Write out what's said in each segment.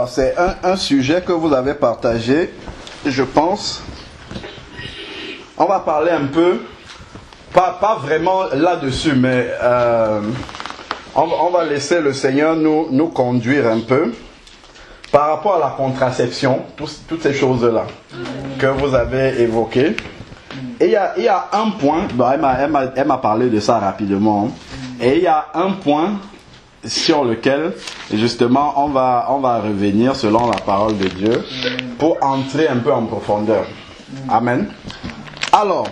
C'est un sujet que vous avez partagé, je pense. On va parler un peu, pas vraiment là-dessus, mais on va laisser le Seigneur nous conduire un peu par rapport à la contraception, toutes ces choses-là que vous avez évoquées. Et il y a un point, bon, elle m'a parlé de ça rapidement, et il y a un point sur lequel justement on va revenir selon la parole de Dieu pour entrer un peu en profondeur. Amen. Alors,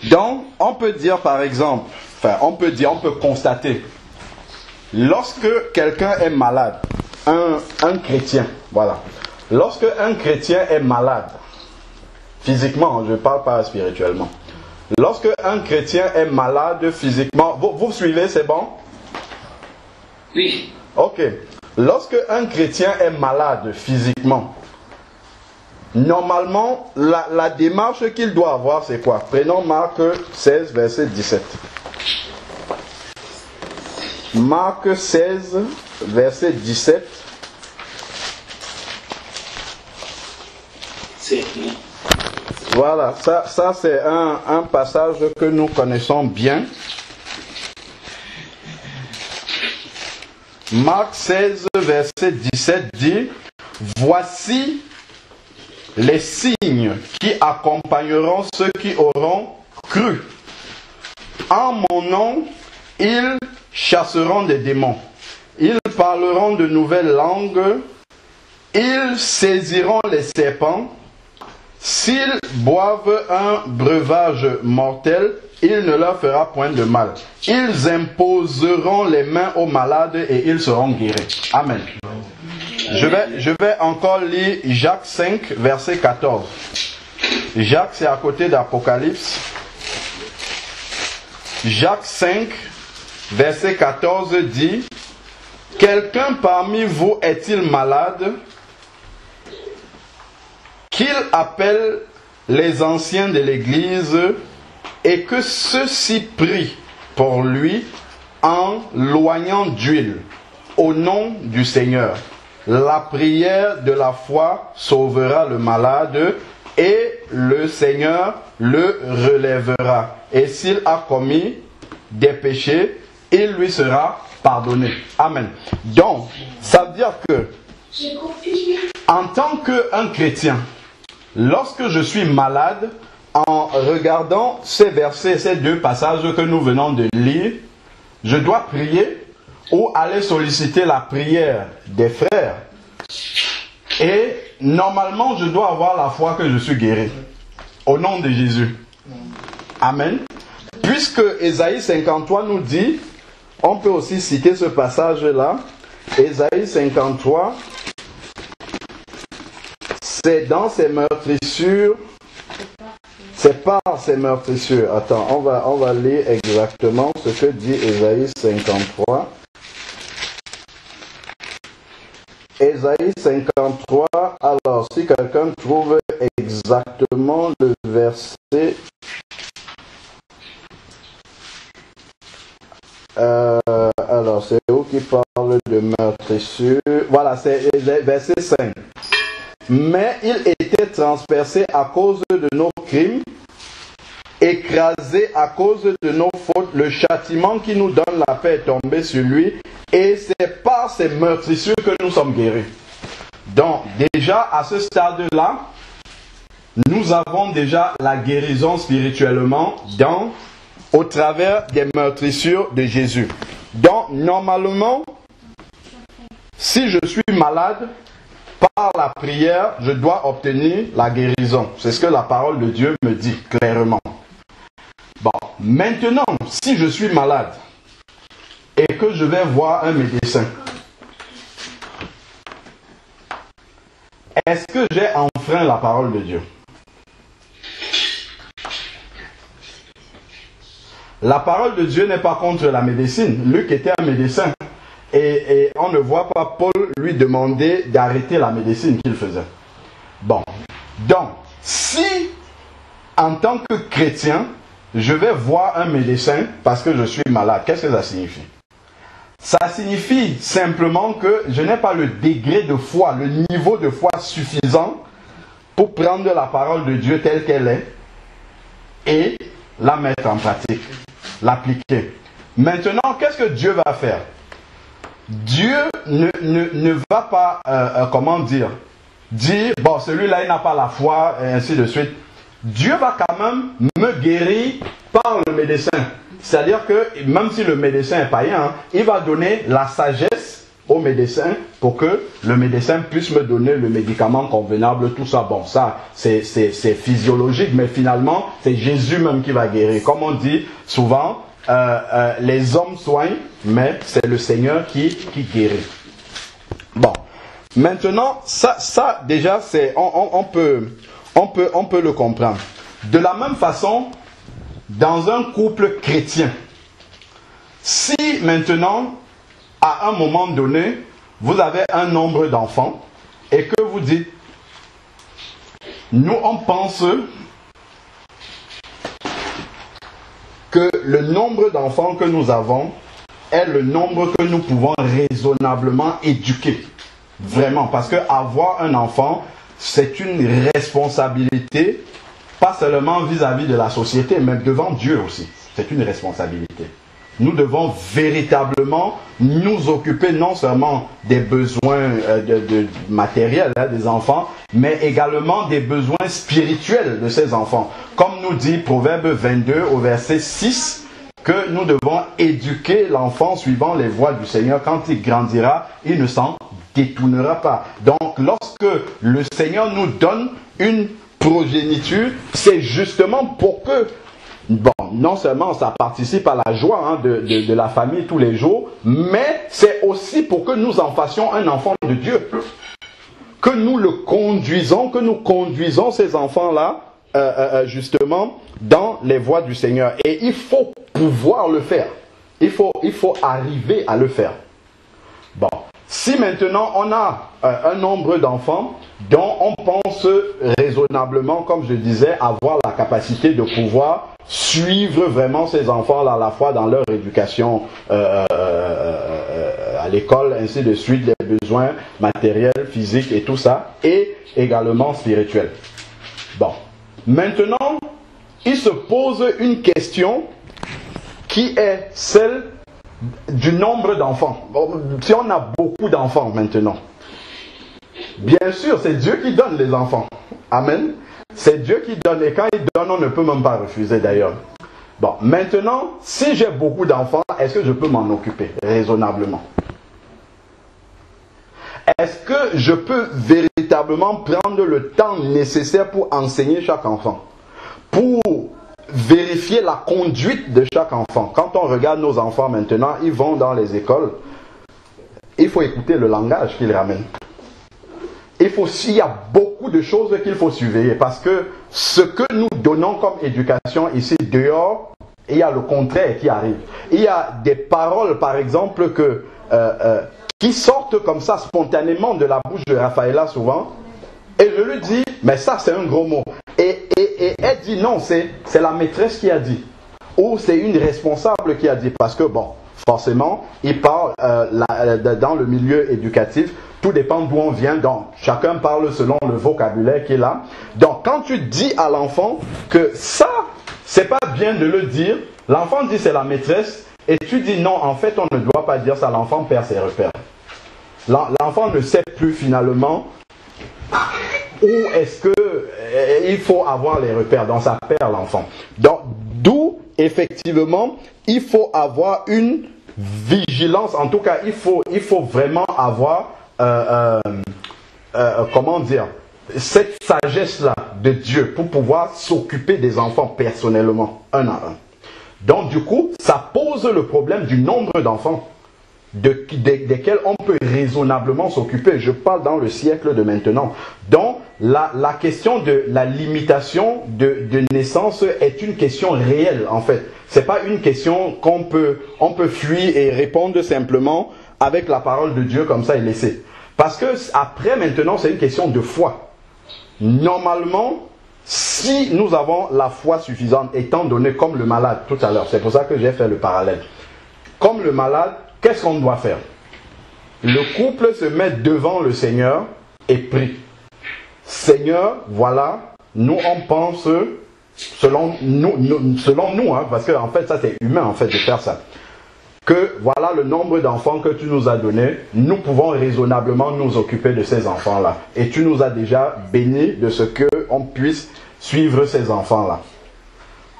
donc on peut dire par exemple, on peut constater, lorsque quelqu'un est malade, un chrétien, voilà, lorsque un chrétien est malade, physiquement, je ne parle pas spirituellement, lorsque un chrétien est malade physiquement, vous suivez, c'est bon? Oui. Ok. Lorsque un chrétien est malade physiquement, normalement, la démarche qu'il doit avoir, c'est quoi? Prenons Marc 16, verset 17. Marc 16, verset 17. Voilà, ça c'est un passage que nous connaissons bien. Marc 16, verset 17 dit: voici les signes qui accompagneront ceux qui auront cru. En mon nom, ils chasseront des démons. Ils parleront de nouvelles langues. Ils saisiront les serpents. S'ils boivent un breuvage mortel, il ne leur fera point de mal. Ils imposeront les mains aux malades et ils seront guéris. Amen. Je vais encore lire Jacques 5, verset 14. Jacques, c'est à côté d'Apocalypse. Jacques 5, verset 14 dit: quelqu'un parmi vous est-il malade? Qu'il appelle les anciens de l'Église et que ceux-ci prient pour lui en loignant d'huile au nom du Seigneur. La prière de la foi sauvera le malade et le Seigneur le relèvera. Et s'il a commis des péchés, il lui sera pardonné. Amen. Donc, ça veut dire que en tant qu'un chrétien, lorsque je suis malade, en regardant ces versets, ces deux passages que nous venons de lire, je dois prier ou aller solliciter la prière des frères. Et normalement, je dois avoir la foi que je suis guéri. Au nom de Jésus. Amen. Puisque Ésaïe 53 nous dit, on peut aussi citer ce passage-là, Ésaïe 53, c'est dans ces meurtrissures, c'est par ces meurtrissures. Attends, on va lire exactement ce que dit Ésaïe 53. Ésaïe 53, alors si quelqu'un trouve exactement le verset, alors c'est où qui parle de meurtrissure? Voilà, c'est verset 5. Mais il était transpercé à cause de nos crimes, écrasé à cause de nos fautes. Le châtiment qui nous donne la paix est tombé sur lui, et c'est par ces meurtrissures que nous sommes guéris. Donc, déjà à ce stade-là, nous avons déjà la guérison spirituellement au travers des meurtrissures de Jésus. Donc, normalement, si je suis malade, par la prière, je dois obtenir la guérison. C'est ce que la parole de Dieu me dit clairement. Bon, maintenant, si je suis malade et que je vais voir un médecin, est-ce que j'ai enfreint la parole de Dieu? La parole de Dieu n'est pas contre la médecine. Luc était un médecin. Et on ne voit pas Paul lui demander d'arrêter la médecine qu'il faisait. Bon. Donc, si en tant que chrétien, je vais voir un médecin parce que je suis malade, qu'est-ce que ça signifie? Ça signifie simplement que je n'ai pas le degré de foi, le niveau de foi suffisant pour prendre la parole de Dieu telle qu'elle est et la mettre en pratique, l'appliquer. Maintenant, qu'est-ce que Dieu va faire? Dieu ne va pas, dire, bon, celui-là, il n'a pas la foi, et ainsi de suite. Dieu va quand même me guérir par le médecin. C'est-à-dire que, même si le médecin est païen, il va donner la sagesse au médecin pour que le médecin puisse me donner le médicament convenable, tout ça. Bon, ça, c'est physiologique, mais finalement, c'est Jésus même qui va guérir. Comme on dit souvent, les hommes soignent, mais c'est le Seigneur qui guérit. Bon, maintenant, ça déjà, on peut le comprendre. De la même façon, dans un couple chrétien, si maintenant, à un moment donné, vous avez un nombre d'enfants et que vous dites, nous on pense que le nombre d'enfants que nous avons est le nombre que nous pouvons raisonnablement éduquer. Vraiment, parce que avoir un enfant, c'est une responsabilité, pas seulement vis-à-vis de la société, mais devant Dieu aussi. C'est une responsabilité. Nous devons véritablement nous occuper non seulement des besoins matériels des enfants, mais également des besoins spirituels de ces enfants. Comme nous dit Proverbe 22 au verset 6, que nous devons éduquer l'enfant suivant les voies du Seigneur. Quand il grandira, il ne s'en détournera pas. Donc, lorsque le Seigneur nous donne une progéniture, c'est justement pour que, bon, non seulement ça participe à la joie de la famille tous les jours, mais c'est aussi pour que nous en fassions un enfant de Dieu. Que nous le conduisons, que nous conduisons ces enfants-là, justement, dans les voies du Seigneur. Et il faut pouvoir le faire. Il faut arriver à le faire. Bon. Si maintenant on a un nombre d'enfants dont on pense raisonnablement, comme je disais, avoir la capacité de pouvoir suivre vraiment ces enfants-là à la fois dans leur éducation à l'école, ainsi de suite, les besoins matériels, physiques et tout ça, et également spirituels. Bon. Maintenant, il se pose une question qui est celle du nombre d'enfants. Bon, si on a beaucoup d'enfants maintenant, bien sûr, c'est Dieu qui donne les enfants. Amen. C'est Dieu qui donne, et quand il donne, on ne peut même pas refuser d'ailleurs. Bon, maintenant, si j'ai beaucoup d'enfants, est-ce que je peux m'en occuper raisonnablement? Est-ce que je peux véritablement prendre le temps nécessaire pour enseigner chaque enfant? Pour vérifier la conduite de chaque enfant. Quand on regarde nos enfants maintenant, ils vont dans les écoles, il faut écouter le langage qu'ils ramènent. Il y a beaucoup de choses qu'il faut surveiller, parce que ce que nous donnons comme éducation ici dehors, il y a le contraire qui arrive. Il y a des paroles, par exemple, qui sortent comme ça spontanément de la bouche de Raphaëlla souvent, et je lui dis, mais ça c'est un gros mot. Et elle dit non, c'est la maîtresse qui a dit. Ou c'est une responsable qui a dit. Parce que bon, forcément, il parle dans le milieu éducatif. Tout dépend d'où on vient. Donc, chacun parle selon le vocabulaire qu'il a. Donc, quand tu dis à l'enfant que ça, c'est pas bien de le dire, l'enfant dit c'est la maîtresse. Et tu dis non, en fait, on ne doit pas dire ça. L'enfant perd ses repères. L'enfant ne sait plus finalement où est-ce que il faut avoir les repères. Donc ça perd l'enfant. Donc d'où effectivement il faut avoir une vigilance. En tout cas, il faut vraiment avoir comment dire, cette sagesse-là de Dieu pour pouvoir s'occuper des enfants personnellement, un à un. Donc du coup, ça pose le problème du nombre d'enfants desquels on peut raisonnablement s'occuper. Je parle dans le siècle de maintenant. Donc, la question de la limitation de naissance est une question réelle, en fait. C'est pas une question on peut fuir et répondre simplement avec la parole de Dieu comme ça et laisser. Parce que après, maintenant, c'est une question de foi. Normalement, si nous avons la foi suffisante, étant donné comme le malade tout à l'heure, c'est pour ça que j'ai fait le parallèle. Comme le malade, qu'est-ce qu'on doit faire? Le couple se met devant le Seigneur et prie. Seigneur, voilà, nous on pense, selon nous, hein, parce que en fait ça c'est humain en fait de faire ça, que voilà le nombre d'enfants que tu nous as donné, nous pouvons raisonnablement nous occuper de ces enfants-là. Et tu nous as déjà bénis de ce qu'on puisse suivre ces enfants-là.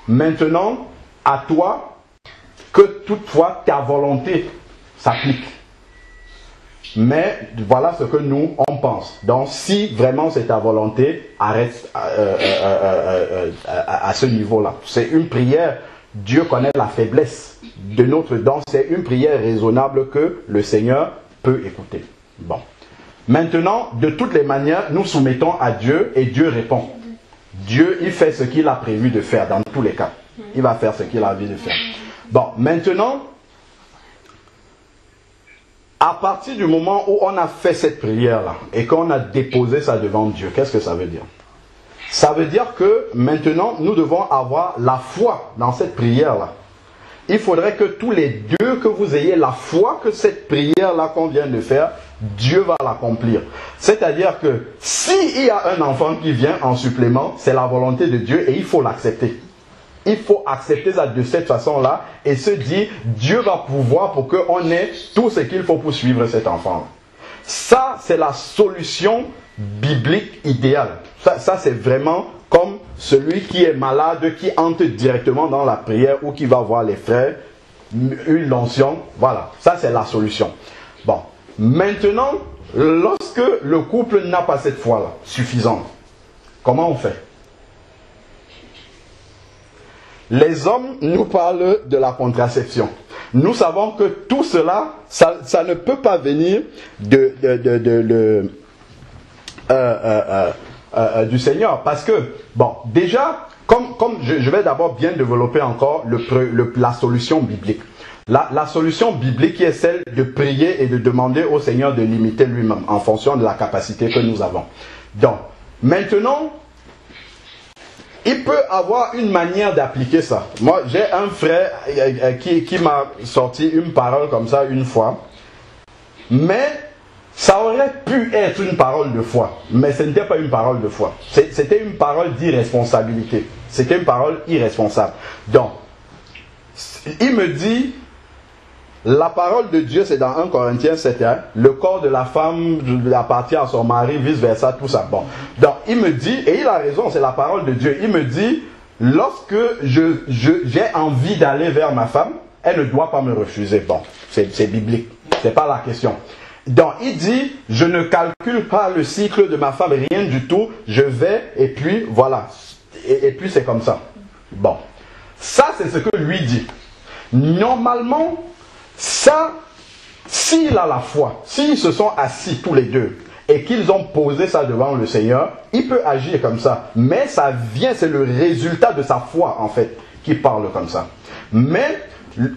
Maintenant, à toi, que toutefois ta volonté s'applique. Mais voilà ce que nous, on pense. Donc, si vraiment c'est ta volonté, arrête à ce niveau-là. C'est une prière. Dieu connaît la faiblesse de notre don. C'est une prière raisonnable que le Seigneur peut écouter. Bon. Maintenant, de toutes les manières, nous soumettons à Dieu et Dieu répond. Dieu, il fait ce qu'il a prévu de faire dans tous les cas. Il va faire ce qu'il a envie de faire. Bon, maintenant, à partir du moment où on a fait cette prière-là et qu'on a déposé ça devant Dieu, qu'est-ce que ça veut dire? Ça veut dire que maintenant, nous devons avoir la foi dans cette prière-là. Il faudrait que tous les deux, que vous ayez la foi que cette prière-là qu'on vient de faire, Dieu va l'accomplir. C'est-à-dire que s'il y a un enfant qui vient en supplément, c'est la volonté de Dieu et il faut l'accepter. Il faut accepter ça de cette façon-là et se dire, Dieu va pouvoir pour qu'on ait tout ce qu'il faut pour suivre cet enfant. Ça, c'est la solution biblique idéale. Ça c'est vraiment comme celui qui est malade, qui entre directement dans la prière ou qui va voir les frères, une onction. Voilà, ça c'est la solution. Bon, maintenant, lorsque le couple n'a pas cette foi-là suffisante, comment on fait? Les hommes nous parlent de la contraception. Nous savons que tout cela, ça ne peut pas venir du Seigneur. Parce que, bon, déjà, comme je vais d'abord bien développer encore la solution biblique. La solution biblique qui est celle de prier et de demander au Seigneur de l'imiter lui-même en fonction de la capacité que nous avons. Donc, maintenant, il peut avoir une manière d'appliquer ça. Moi, j'ai un frère qui m'a sorti une parole comme ça une fois. Mais ça aurait pu être une parole de foi. Mais ce n'était pas une parole de foi. C'était une parole d'irresponsabilité. C'était une parole irresponsable. Donc, il me dit, la parole de Dieu, c'est dans 1 Corinthiens 7.1. Le corps de la femme appartient à son mari, vice-versa, tout ça. Bon. Donc, il me dit, et il a raison, c'est la parole de Dieu. Il me dit, lorsque j'ai envie d'aller vers ma femme, elle ne doit pas me refuser. Bon, c'est biblique. C'est pas la question. Donc, il dit, je ne calcule pas le cycle de ma femme, rien du tout. Je vais, et puis, voilà. Et puis, c'est comme ça. Bon. Ça, c'est ce que lui dit. Normalement, ça, s'il a la foi, s'ils se sont assis tous les deux et qu'ils ont posé ça devant le Seigneur, il peut agir comme ça. Mais ça vient, c'est le résultat de sa foi en fait qui parle comme ça. Mais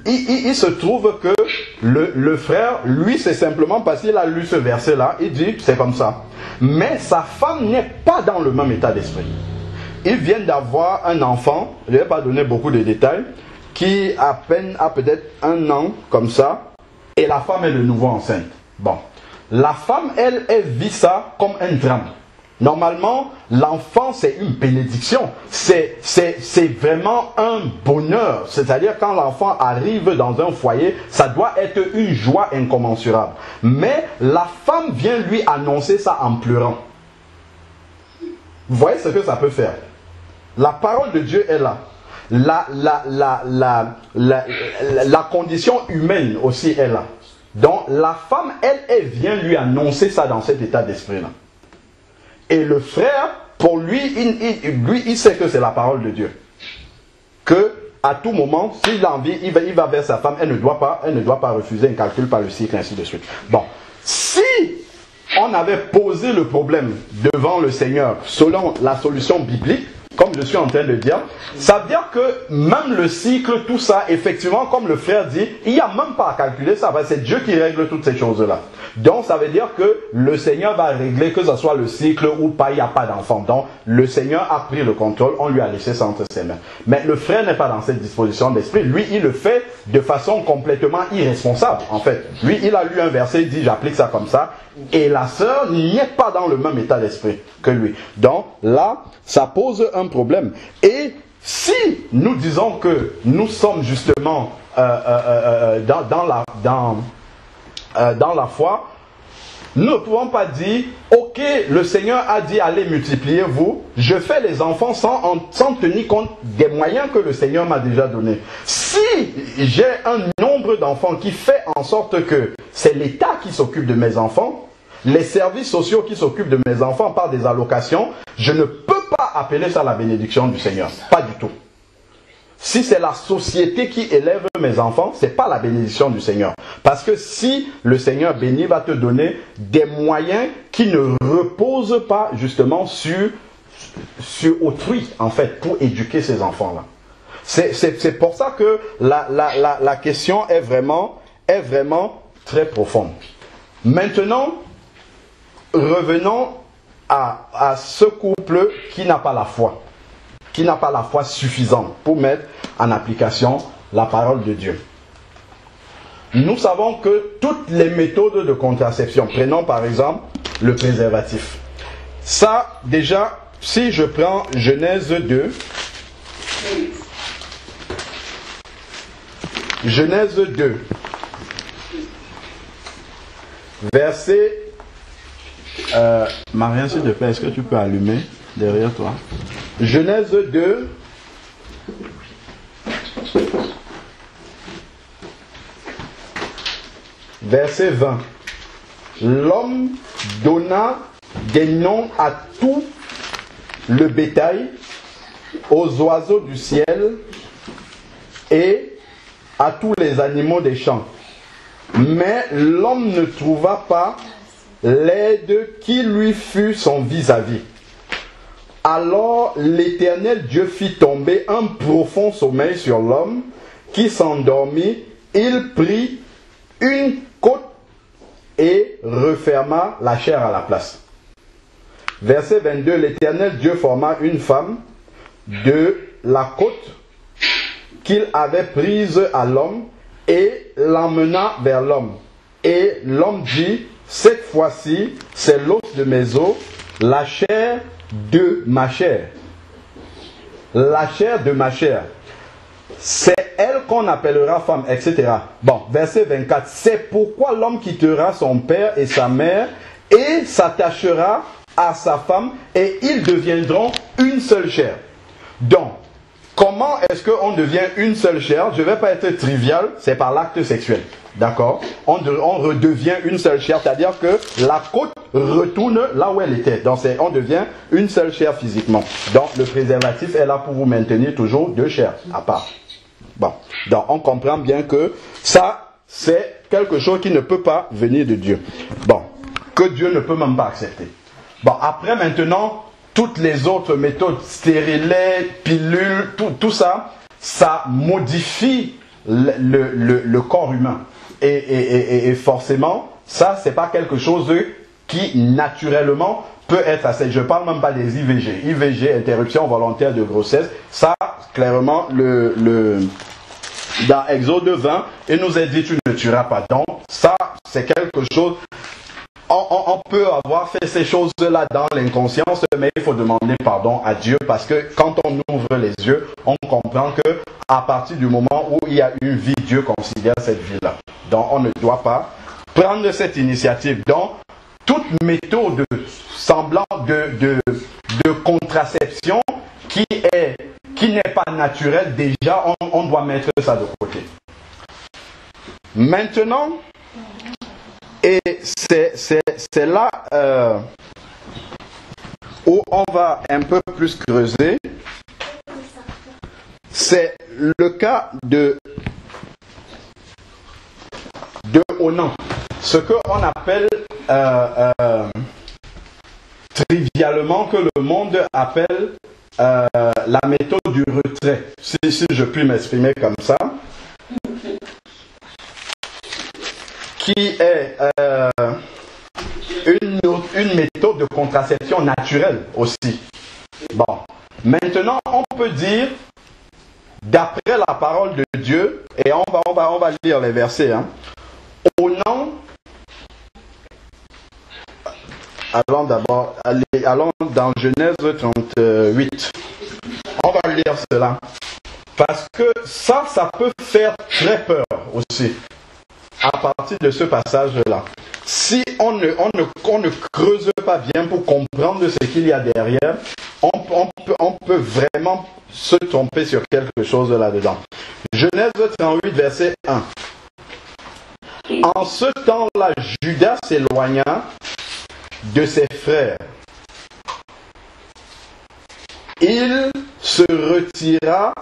il se trouve que le frère, lui, c'est simplement parce qu'il a lu ce verset-là, il dit c'est comme ça. Mais sa femme n'est pas dans le même état d'esprit. Ils viennent d'avoir un enfant, je ne vais pas donner beaucoup de détails, qui à peine a peut-être 1 an, comme ça, et la femme est de nouveau enceinte. Bon. La femme, elle vit ça comme un drame. Normalement, l'enfant, c'est une bénédiction. C'est vraiment un bonheur. C'est-à-dire, quand l'enfant arrive dans un foyer, ça doit être une joie incommensurable. Mais la femme vient lui annoncer ça en pleurant. Vous voyez ce que ça peut faire? La parole de Dieu est là. La condition humaine aussi est là. Donc la femme, elle vient lui annoncer ça dans cet état d'esprit-là. Et le frère, pour lui, il sait que c'est la parole de Dieu. Que à tout moment, s'il a envie, il va vers sa femme, elle ne doit pas refuser, elle ne calcule pas le cycle, ainsi de suite. Bon, si on avait posé le problème devant le Seigneur selon la solution biblique, comme je suis en train de dire, ça veut dire que même le cycle, tout ça, effectivement, comme le frère dit, il n'y a même pas à calculer ça, c'est Dieu qui règle toutes ces choses-là. Donc ça veut dire que le Seigneur va régler que ce soit le cycle ou pas, il n'y a pas d'enfant. Donc le Seigneur a pris le contrôle, on lui a laissé ça entre ses mains. Mais le frère n'est pas dans cette disposition d'esprit. Lui, il le fait de façon complètement irresponsable, en fait. Lui, il a lu un verset, il dit j'applique ça comme ça. Et la sœur n'y est pas dans le même état d'esprit que lui. Donc là, ça pose un problème. Et si nous disons que nous sommes justement dans la foi, nous ne pouvons pas dire, ok, le Seigneur a dit allez multipliez-vous, je fais les enfants sans tenir compte des moyens que le Seigneur m'a déjà donnés. Si j'ai un nombre d'enfants qui fait en sorte que c'est l'État qui s'occupe de mes enfants, les services sociaux qui s'occupent de mes enfants par des allocations, je ne peux pas appeler ça la bénédiction du Seigneur. Pas du tout. Si c'est la société qui élève mes enfants, ce n'est pas la bénédiction du Seigneur. Parce que si le Seigneur béni va te donner des moyens qui ne reposent pas justement sur autrui, en fait, pour éduquer ces enfants-là. C'est pour ça que la question est vraiment très profonde. Maintenant, revenons à ce couple qui n'a pas la foi. Qui n'a pas la foi suffisante pour mettre en application la parole de Dieu. Nous savons que toutes les méthodes de contraception, prenons par exemple le préservatif. Ça, déjà, si je prends Genèse 2, Genèse 2, verset... Marianne, s'il te plaît, est-ce que tu peux allumer derrière toi? Genèse 2, verset 20. L'homme donna des noms à tout le bétail, aux oiseaux du ciel et à tous les animaux des champs. Mais l'homme ne trouva pas l'aide qui lui fut son vis-à-vis. Alors l'Éternel Dieu fit tomber un profond sommeil sur l'homme qui s'endormit. Il prit une côte et referma la chair à la place. Verset 22, l'Éternel Dieu forma une femme de la côte qu'il avait prise à l'homme et l'emmena vers l'homme. Et l'homme dit, cette fois-ci, c'est l'os de mes os, la chair de ma chair. La chair de ma chair. C'est elle qu'on appellera femme, etc. Bon, verset 24. C'est pourquoi l'homme quittera son père et sa mère et s'attachera à sa femme et ils deviendront une seule chair. Donc, comment est-ce qu'on devient une seule chair? Je ne vais pas être trivial, c'est par l'acte sexuel. D'accord? On redevient une seule chair, c'est-à-dire que la côte retourne là où elle était. Donc on devient une seule chair physiquement. Donc le préservatif est là pour vous maintenir toujours deux chairs à part. Bon, donc on comprend bien que ça, c'est quelque chose qui ne peut pas venir de Dieu. Bon, que Dieu ne peut même pas accepter. Bon, après maintenant, toutes les autres méthodes, stérilet, pilules, tout ça, ça modifie le corps humain. Et forcément, ça, c'est pas quelque chose qui, naturellement, peut être assez. Je parle même pas des IVG. IVG, interruption volontaire de grossesse. Ça, clairement, dans Exode 20, il nous est dit, tu ne tueras pas. Donc, ça, c'est quelque chose... On peut avoir fait ces choses-là dans l'inconscience, mais il faut demander pardon à Dieu parce que quand on ouvre les yeux, on comprend que à partir du moment où il y a une vie, Dieu considère cette vie-là. Donc on ne doit pas prendre cette initiative. Donc toute méthode semblant de contraception qui n'est pas naturelle, déjà on doit mettre ça de côté. Maintenant, et c'est là où on va un peu plus creuser. C'est le cas de Onan. Ce qu'on appelle trivialement, que le monde appelle la méthode du retrait, si je puis m'exprimer comme ça, qui est une méthode de contraception naturelle aussi. Bon, maintenant on peut dire, d'après la parole de Dieu, et on va lire les versets, hein, au nom, allons dans Genèse 38, on va lire cela, parce que ça peut faire très peur aussi, à partir de ce passage-là. Si on ne creuse pas bien pour comprendre ce qu'il y a derrière, on peut vraiment se tromper sur quelque chose là-dedans. Genèse 38, verset 1. En ce temps-là, Judas s'éloigna de ses frères. Il se retira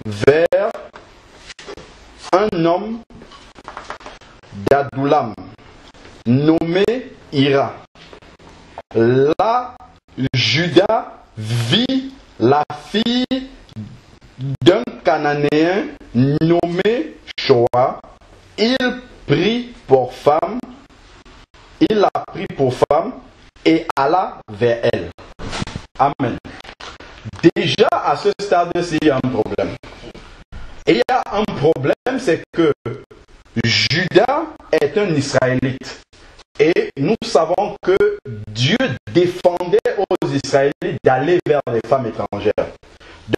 vers un homme d'Adoulam, nommé Hira. Là, Judas vit la fille d'un Cananéen nommé Shoa. Il la prit pour femme et alla vers elle. Amen. Déjà à ce stade-ci, il y a un problème. Et il y a un problème, c'est que Judas est un Israélite. Et nous savons que Dieu défendait aux Israélites d'aller vers les femmes étrangères.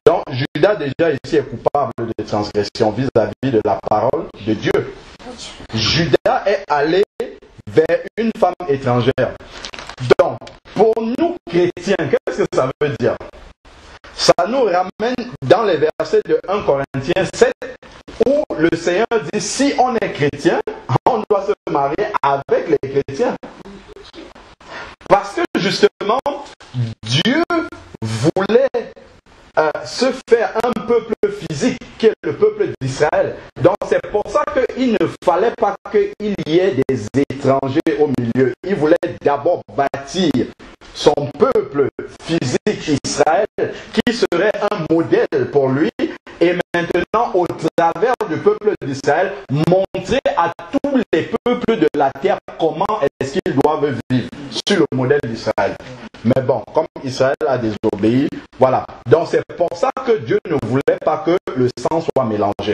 Donc Judas déjà ici est coupable de transgression vis-à-vis de la parole de Dieu. Judas est allé vers une femme étrangère. Donc, pour nous chrétiens, qu'est-ce que ça veut dire? Ça nous ramène dans les versets de 1 Corinthiens 7, où le Seigneur dit, si on est chrétien, on doit se marier avec les chrétiens. Parce que justement, Dieu voulait se faire un peuple physique qui est le peuple d'Israël. Donc c'est pour ça qu'il ne fallait pas qu'il y ait des étrangers au milieu. Il voulait d'abord bâtir son peuple physique Israël qui serait un modèle pour lui. Et maintenant, au travers du peuple d'Israël, montrer à tous les peuples de la terre comment est-ce qu'ils doivent vivre sur le modèle d'Israël. Mais bon, comme Israël a désobéi, voilà. Donc c'est pour ça que Dieu ne voulait pas que le sang soit mélangé.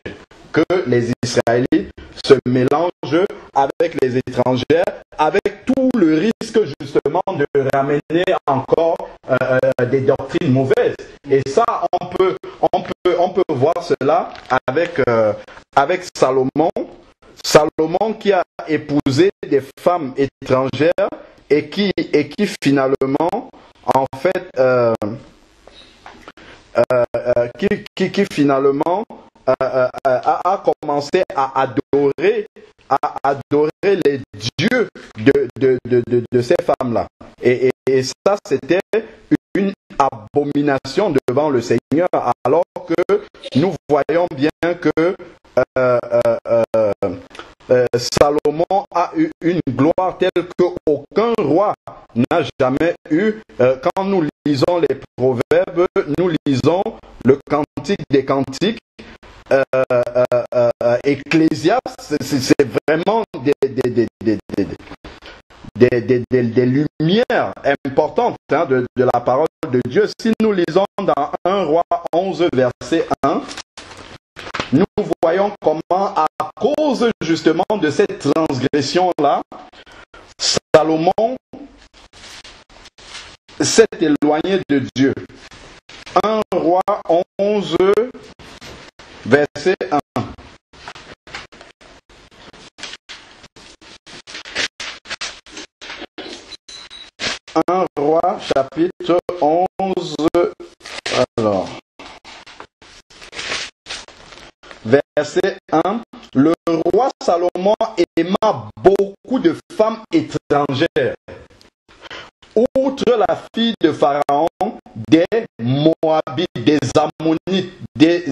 Que les Israélites se mélangent avec les étrangers, avec tout le risque justement de ramener encore des doctrines mauvaises. Et ça, on peut voir cela avec Salomon. Salomon qui a épousé des femmes étrangères et qui finalement, en fait, qui finalement a commencé à adorer les dieux de ces femmes-là. Et ça, c'était une abomination devant le Seigneur, alors que nous voyons bien que Salomon a eu une gloire telle qu'aucun roi n'a jamais eu. Quand nous lisons les proverbes, nous lisons le Cantique des Cantiques, Ecclésiaste, c'est vraiment des lumières importantes de la parole de Dieu. Si nous lisons dans 1 Roi 11, verset 1, nous voyons comment, à cause justement de cette transgression-là, Salomon s'est éloigné de Dieu. 1 Roi 11, verset 1. Un roi, chapitre 11, alors, verset 1. Le roi Salomon aima beaucoup de femmes étrangères. Outre la fille de Pharaon, des Moabites, des Ammonites, des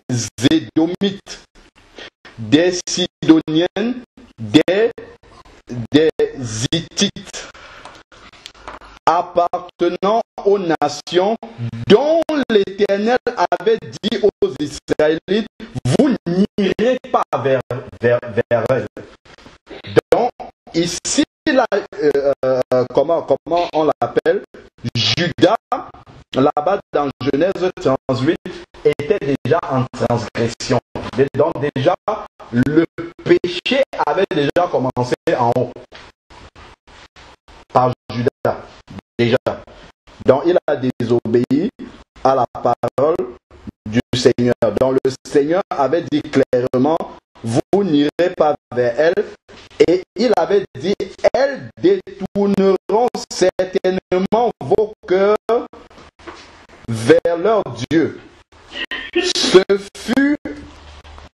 Édomites, des Sidoniennes, des Hittites, appartenant aux nations dont l'Éternel avait dit aux Israélites, vous n'irez pas vers elle. Donc, ici, là, comment on l'appelle? Judas, là-bas dans Genèse 38, était déjà en transgression. Donc déjà, le péché avait déjà commencé en haut. Par Judas, déjà. Donc il a désobéi à la parole du Seigneur. Donc le Seigneur avait dit clairement, vous n'irez pas vers elle. Et il avait dit, elles détourneront certainement vos cœurs vers leur Dieu. Ce fut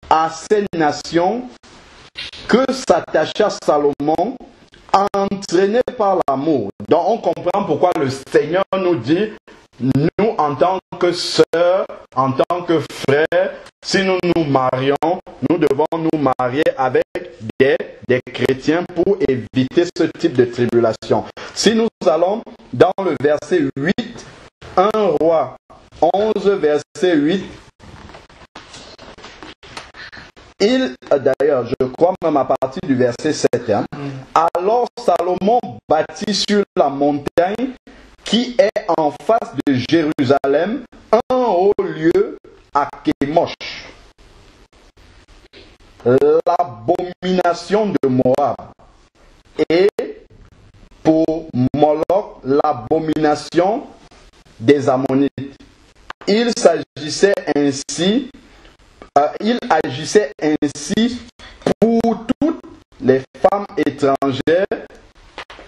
à ces nations que s'attacha Salomon, entraîné par l'amour. Donc on comprend pourquoi le Seigneur nous dit, nous en tant que sœurs, en tant que frères, si nous nous marions, nous devons nous marier avec des chrétiens pour éviter ce type de tribulation. Si nous allons dans le verset 8, 1 Roi 11, verset 8, d'ailleurs, je crois même à partir du verset 7, hein, alors Salomon bâtit sur la montagne qui est en face de Jérusalem un haut lieu à Kémosh, l'abomination de Moab, et pour Moloch, l'abomination des Ammonites. Il agissait ainsi pour toutes les femmes étrangères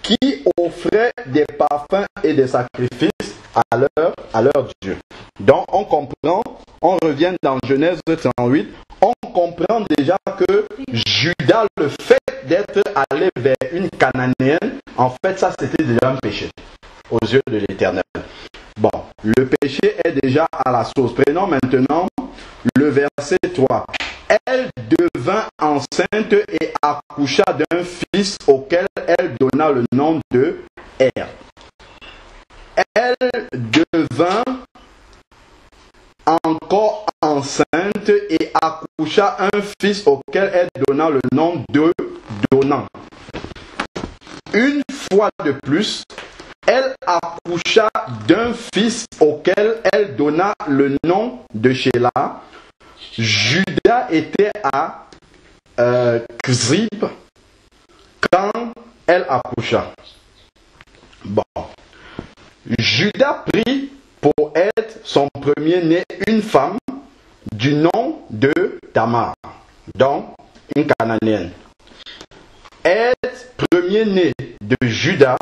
qui offraient des parfums et des sacrifices à leur Dieu. Donc on comprend, on revient dans Genèse 38, on comprend déjà que Judas, le fait d'être allé vers une Cananéenne, en fait ça c'était déjà un péché aux yeux de l'Éternel. Bon, le péché est déjà à la source. Prenons maintenant le verset 3. Elle devint enceinte et accoucha d'un fils auquel elle donna le nom de Er. Elle devint encore enceinte et accoucha un fils auquel elle donna le nom de Donan. Une fois de plus, elle accoucha d'un fils auquel elle donna le nom de Shéla. Judas était à Kzib quand elle accoucha. Bon. Judas prit pour être son premier-né une femme du nom de Tamar, donc une Cananéenne. Être premier-né de Judas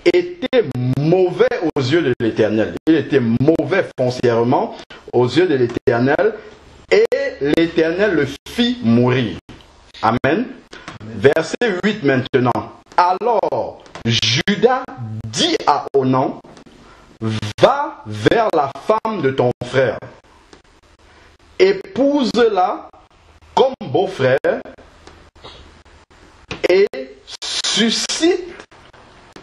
était mauvais aux yeux de l'Éternel. Il était mauvais foncièrement aux yeux de l'Éternel et l'Éternel le fit mourir. Amen. Verset 8 maintenant. Alors Judas dit à Onan, va vers la femme de ton frère, épouse-la comme beau-frère et suscite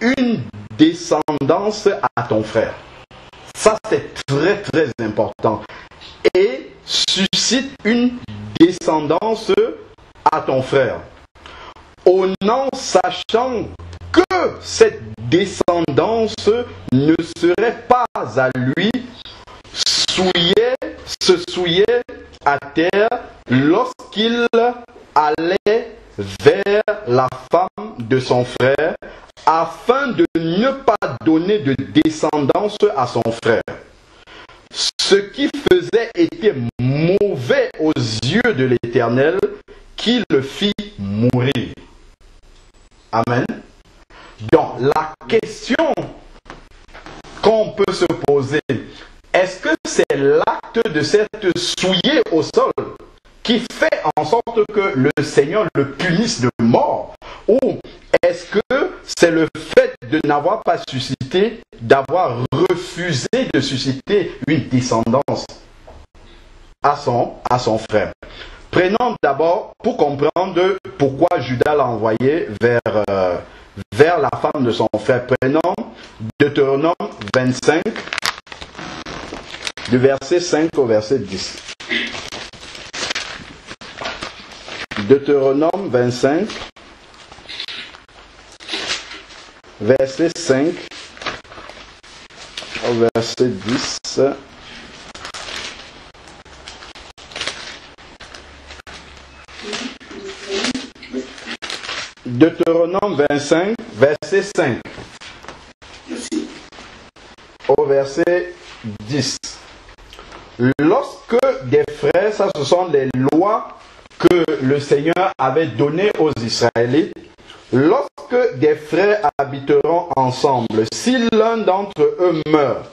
une descendance à ton frère. Ça c'est très très important. Et suscite une descendance à ton frère. Onan, sachant que cette descendance ne serait pas à lui, se souillait à terre lorsqu'il allait vers la femme de son frère, afin de ne pas donner de descendance à son frère. Ce qui faisait était mauvais aux yeux de l'Éternel, qui le fit mourir. Amen. Donc, la question qu'on peut se poser, est-ce que c'est l'acte de s'être souillé au sol qui fait en sorte que le Seigneur le punisse de mort? Ou est-ce que c'est le fait de n'avoir pas suscité, d'avoir refusé de susciter une descendance à son frère? Prenons d'abord, pour comprendre pourquoi Judas l'a envoyé vers la femme de son frère, prenons Deutéronome 25. du verset 5 au verset 10. Deutéronome 25, verset 5 au verset 10. Deutéronome 25, verset 5 au verset 10. Lorsque des frères, ça ce sont les lois que le Seigneur avait données aux Israélites, lorsque des frères habiteront ensemble, si l'un d'entre eux meurt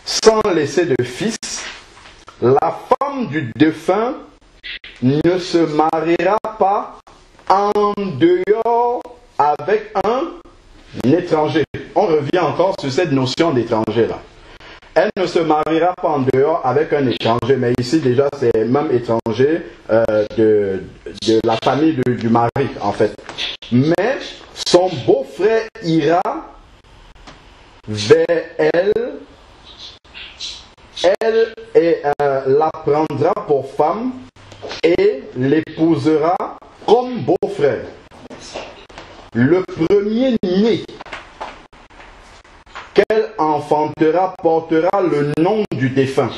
sans laisser de fils, la femme du défunt ne se mariera pas en dehors avec un étranger. On revient encore sur cette notion d'étranger là. Elle ne se mariera pas en dehors avec un étranger, mais ici déjà c'est même étranger de la famille du mari en fait. Mais son beau-frère ira vers elle et la prendra pour femme et l'épousera comme beau-frère. Le premier-né qu'elle enfantera portera le nom du défunt,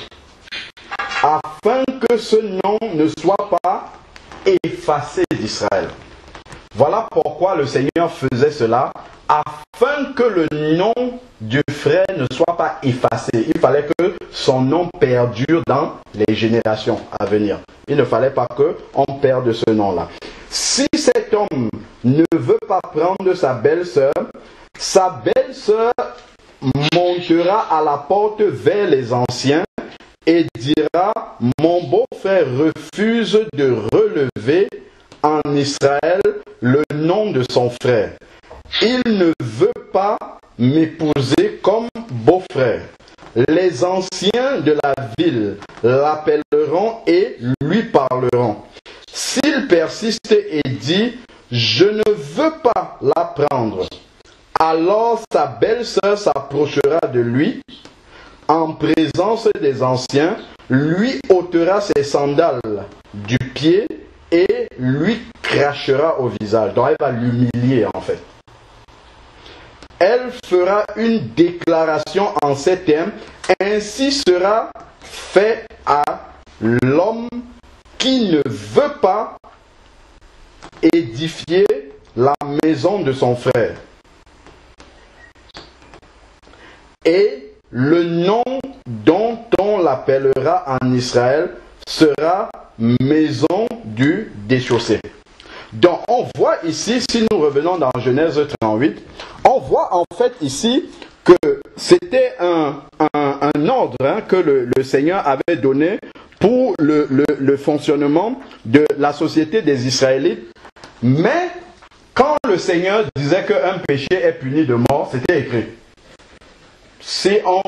afin que ce nom ne soit pas effacé d'Israël. Voilà pourquoi le Seigneur faisait cela, afin que le nom du frère ne soit pas effacé. Il fallait que son nom perdure dans les générations à venir. Il ne fallait pas qu'on perde ce nom-là. Si cet homme ne veut pas prendre sa belle-sœur montera à la porte vers les anciens et dira: mon beau-frère refuse de relever en Israël le nom de son frère. Il ne veut pas m'épouser comme beau-frère. Les anciens de la ville l'appelleront et lui parleront. S'il persiste et dit: je ne veux pas la prendre, alors sa belle-sœur s'approchera de lui en présence des anciens, lui ôtera ses sandales du pied et lui crachera au visage. Donc elle va l'humilier en fait. Elle fera une déclaration en ces termes: ainsi sera fait à l'homme qui ne veut pas édifier la maison de son frère. Et le nom dont on l'appellera en Israël sera maison du déchaussé. Donc on voit ici, si nous revenons dans Genèse 38, on voit en fait ici que c'était un ordre que le Seigneur avait donné pour le fonctionnement de la société des Israélites. Mais quand le Seigneur disait qu'un péché est puni de mort, c'était écrit. Si on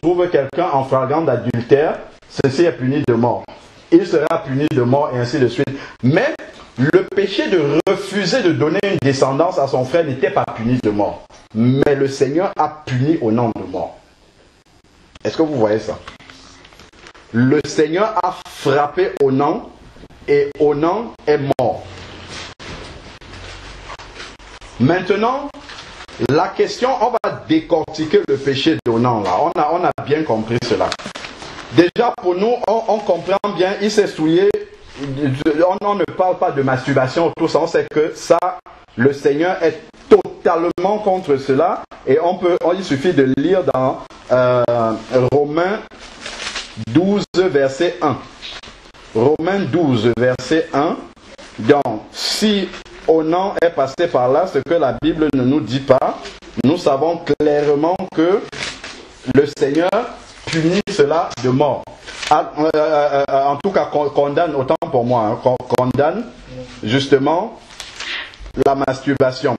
trouve quelqu'un en flagrant d'adultère, ceci est puni de mort. Il sera puni de mort et ainsi de suite. Mais le péché de refuser de donner une descendance à son frère n'était pas puni de mort. Mais le Seigneur a puni au nom de mort. Est-ce que vous voyez ça? Le Seigneur a frappé au nom et au nom est mort. Maintenant, la question, on va décortiquer le péché d'Onan là. On a bien compris cela. Déjà pour nous, on comprend bien, il s'est souillé. On ne parle pas de masturbation, tout ça. On sait que ça, le Seigneur est totalement contre cela. Et il suffit de lire dans Romains 12, verset 1. Romains 12, verset 1. Donc, si Onan est passé par là, ce que la Bible ne nous dit pas, nous savons clairement que le Seigneur punit cela de mort. En tout cas, condamne, autant pour moi, condamne justement la masturbation.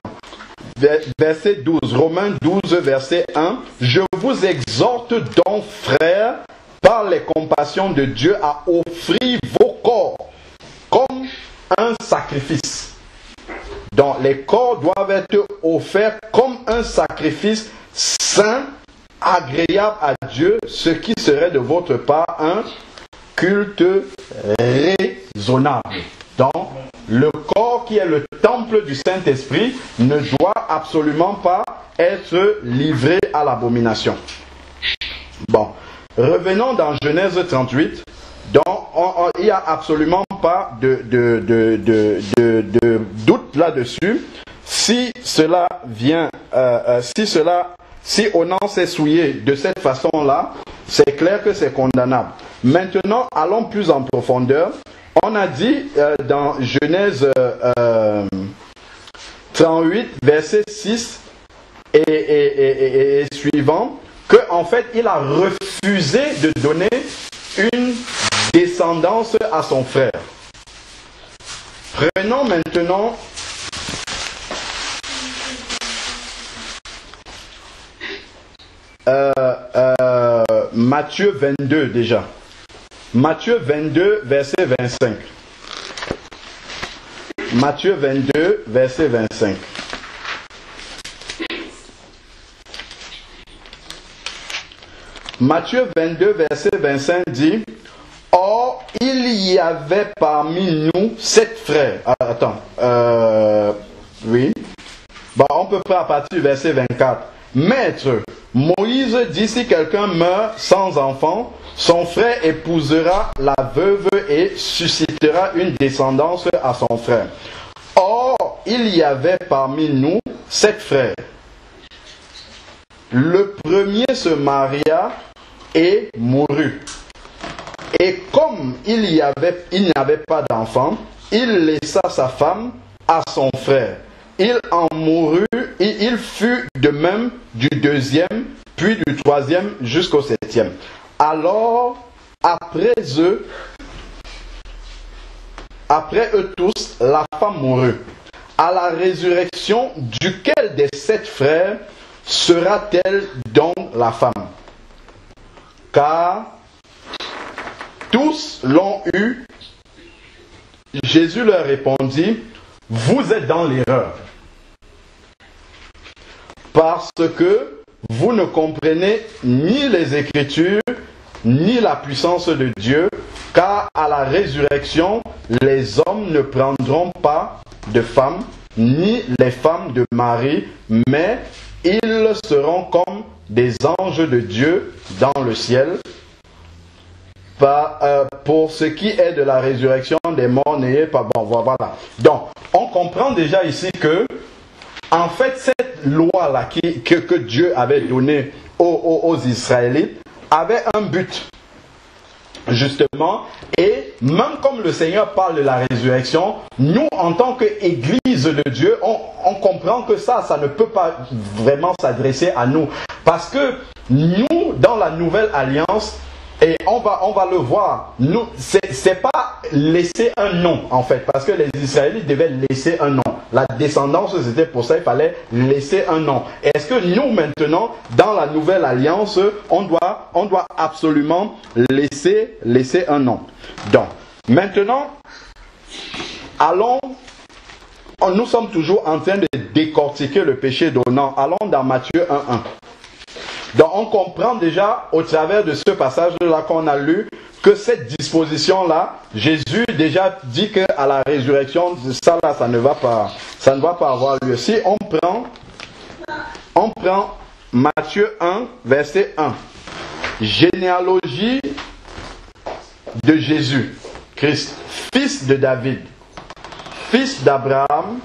Verset 12, Romains 12, verset 1. Je vous exhorte donc, frères, par les compassions de Dieu, à offrir vos corps comme un sacrifice. Donc les corps doivent être offerts comme un sacrifice saint agréable à Dieu, ce qui serait de votre part un culte raisonnable. Donc, le corps qui est le temple du Saint-Esprit ne doit absolument pas être livré à l'abomination. Bon, revenons dans Genèse 38. Donc, il n'y a absolument pas de doute là-dessus. Si cela vient, si Onan s'est souillé de cette façon-là, c'est clair que c'est condamnable. Maintenant, allons plus en profondeur. On a dit dans Genèse 38, verset 6 et suivant, qu'en fait, il a refusé de donner une descendance à son frère. Prenons maintenant Matthieu 22 déjà. Matthieu 22, verset 25. Matthieu 22, verset 25. Matthieu 22, verset 25 dit: Or, il y avait parmi nous 7 frères. Oui. Bon, on peut faire à partir du verset 24. Maître, Moïse dit: si quelqu'un meurt sans enfant, son frère épousera la veuve et suscitera une descendance à son frère. Or, il y avait parmi nous 7 frères. Le premier se maria et mourut. Et comme il n'avait pas d'enfant, il laissa sa femme à son frère. Il en mourut, et il fut de même du deuxième, puis du troisième jusqu'au septième. Alors, après eux tous, la femme mourut. À la résurrection, duquel des 7 frères sera-t-elle donc la femme? Car tous l'ont eu. Jésus leur répondit: vous êtes dans l'erreur, parce que vous ne comprenez ni les Écritures, ni la puissance de Dieu, car à la résurrection, les hommes ne prendront pas de femmes, ni les femmes de Marie, mais ils seront comme des anges de Dieu dans le ciel. Pour ce qui est de la résurrection des morts, n'ayez pas... Bon, voilà. Donc, on comprend déjà ici que, en fait, cette loi-là que Dieu avait donnée aux Israélites avait un but, justement. Et même comme le Seigneur parle de la résurrection, nous, en tant qu'Église de Dieu, on comprend que ça ne peut pas vraiment s'adresser à nous. Parce que nous, dans la nouvelle alliance, et on va le voir, nous, c'est pas laisser un nom en fait, parce que les Israélites devaient laisser un nom. La descendance, c'était pour ça, il fallait laisser un nom. Est-ce que nous maintenant, dans la nouvelle alliance, on doit absolument laisser un nom? Donc, maintenant, nous sommes toujours en train de décortiquer le péché d'Onan. Allons dans Matthieu 1:1. Donc on comprend déjà au travers de ce passage-là qu'on a lu que cette disposition-là, Jésus déjà dit qu'à la résurrection, ça ne va pas avoir lieu. Si on prend Matthieu 1, verset 1, généalogie de Jésus, Christ, fils de David, fils d'Abraham.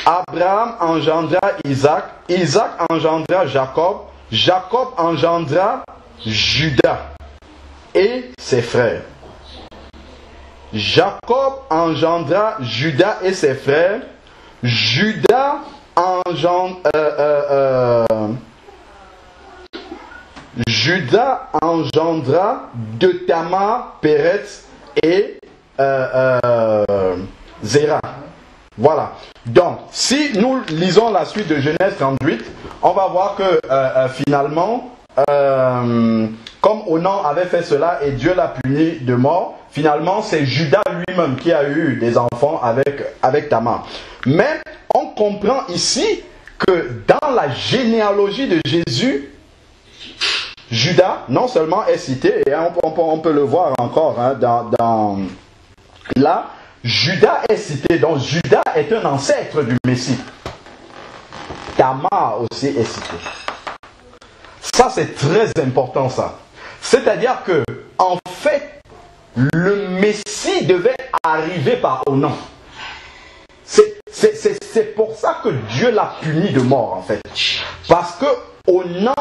Abraham engendra Isaac, Isaac engendra Jacob, Jacob engendra Judas et ses frères. Jacob engendra Judas et ses frères. Judas engendra de Tamar, Péretz et Zéra. Voilà. Donc, si nous lisons la suite de Genèse 38, on va voir que finalement, comme Onan avait fait cela et Dieu l'a puni de mort, finalement c'est Judas lui-même qui a eu des enfants avec Tamar. Mais on comprend ici que dans la généalogie de Jésus, Judas, non seulement est cité, et on peut le voir encore hein, là, Judas est cité, donc Judas est un ancêtre du Messie. Tamar aussi est cité. Ça, c'est très important, ça. C'est-à-dire que, en fait, le Messie devait arriver par Onan. C'est pour ça que Dieu l'a puni de mort, en fait. Parce que Onan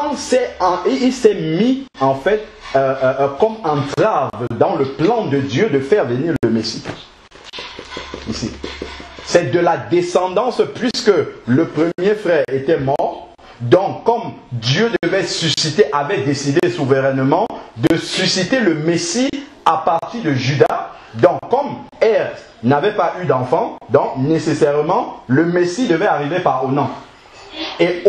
il s'est mis, en fait, comme entrave dans le plan de Dieu de faire venir le Messie. Ici. C'est de la descendance, puisque le premier frère était mort. Donc, comme Dieu avait décidé souverainement de susciter le Messie à partir de Judas. Donc, comme Er n'avait pas eu d'enfant, donc nécessairement, le Messie devait arriver par Onan. Et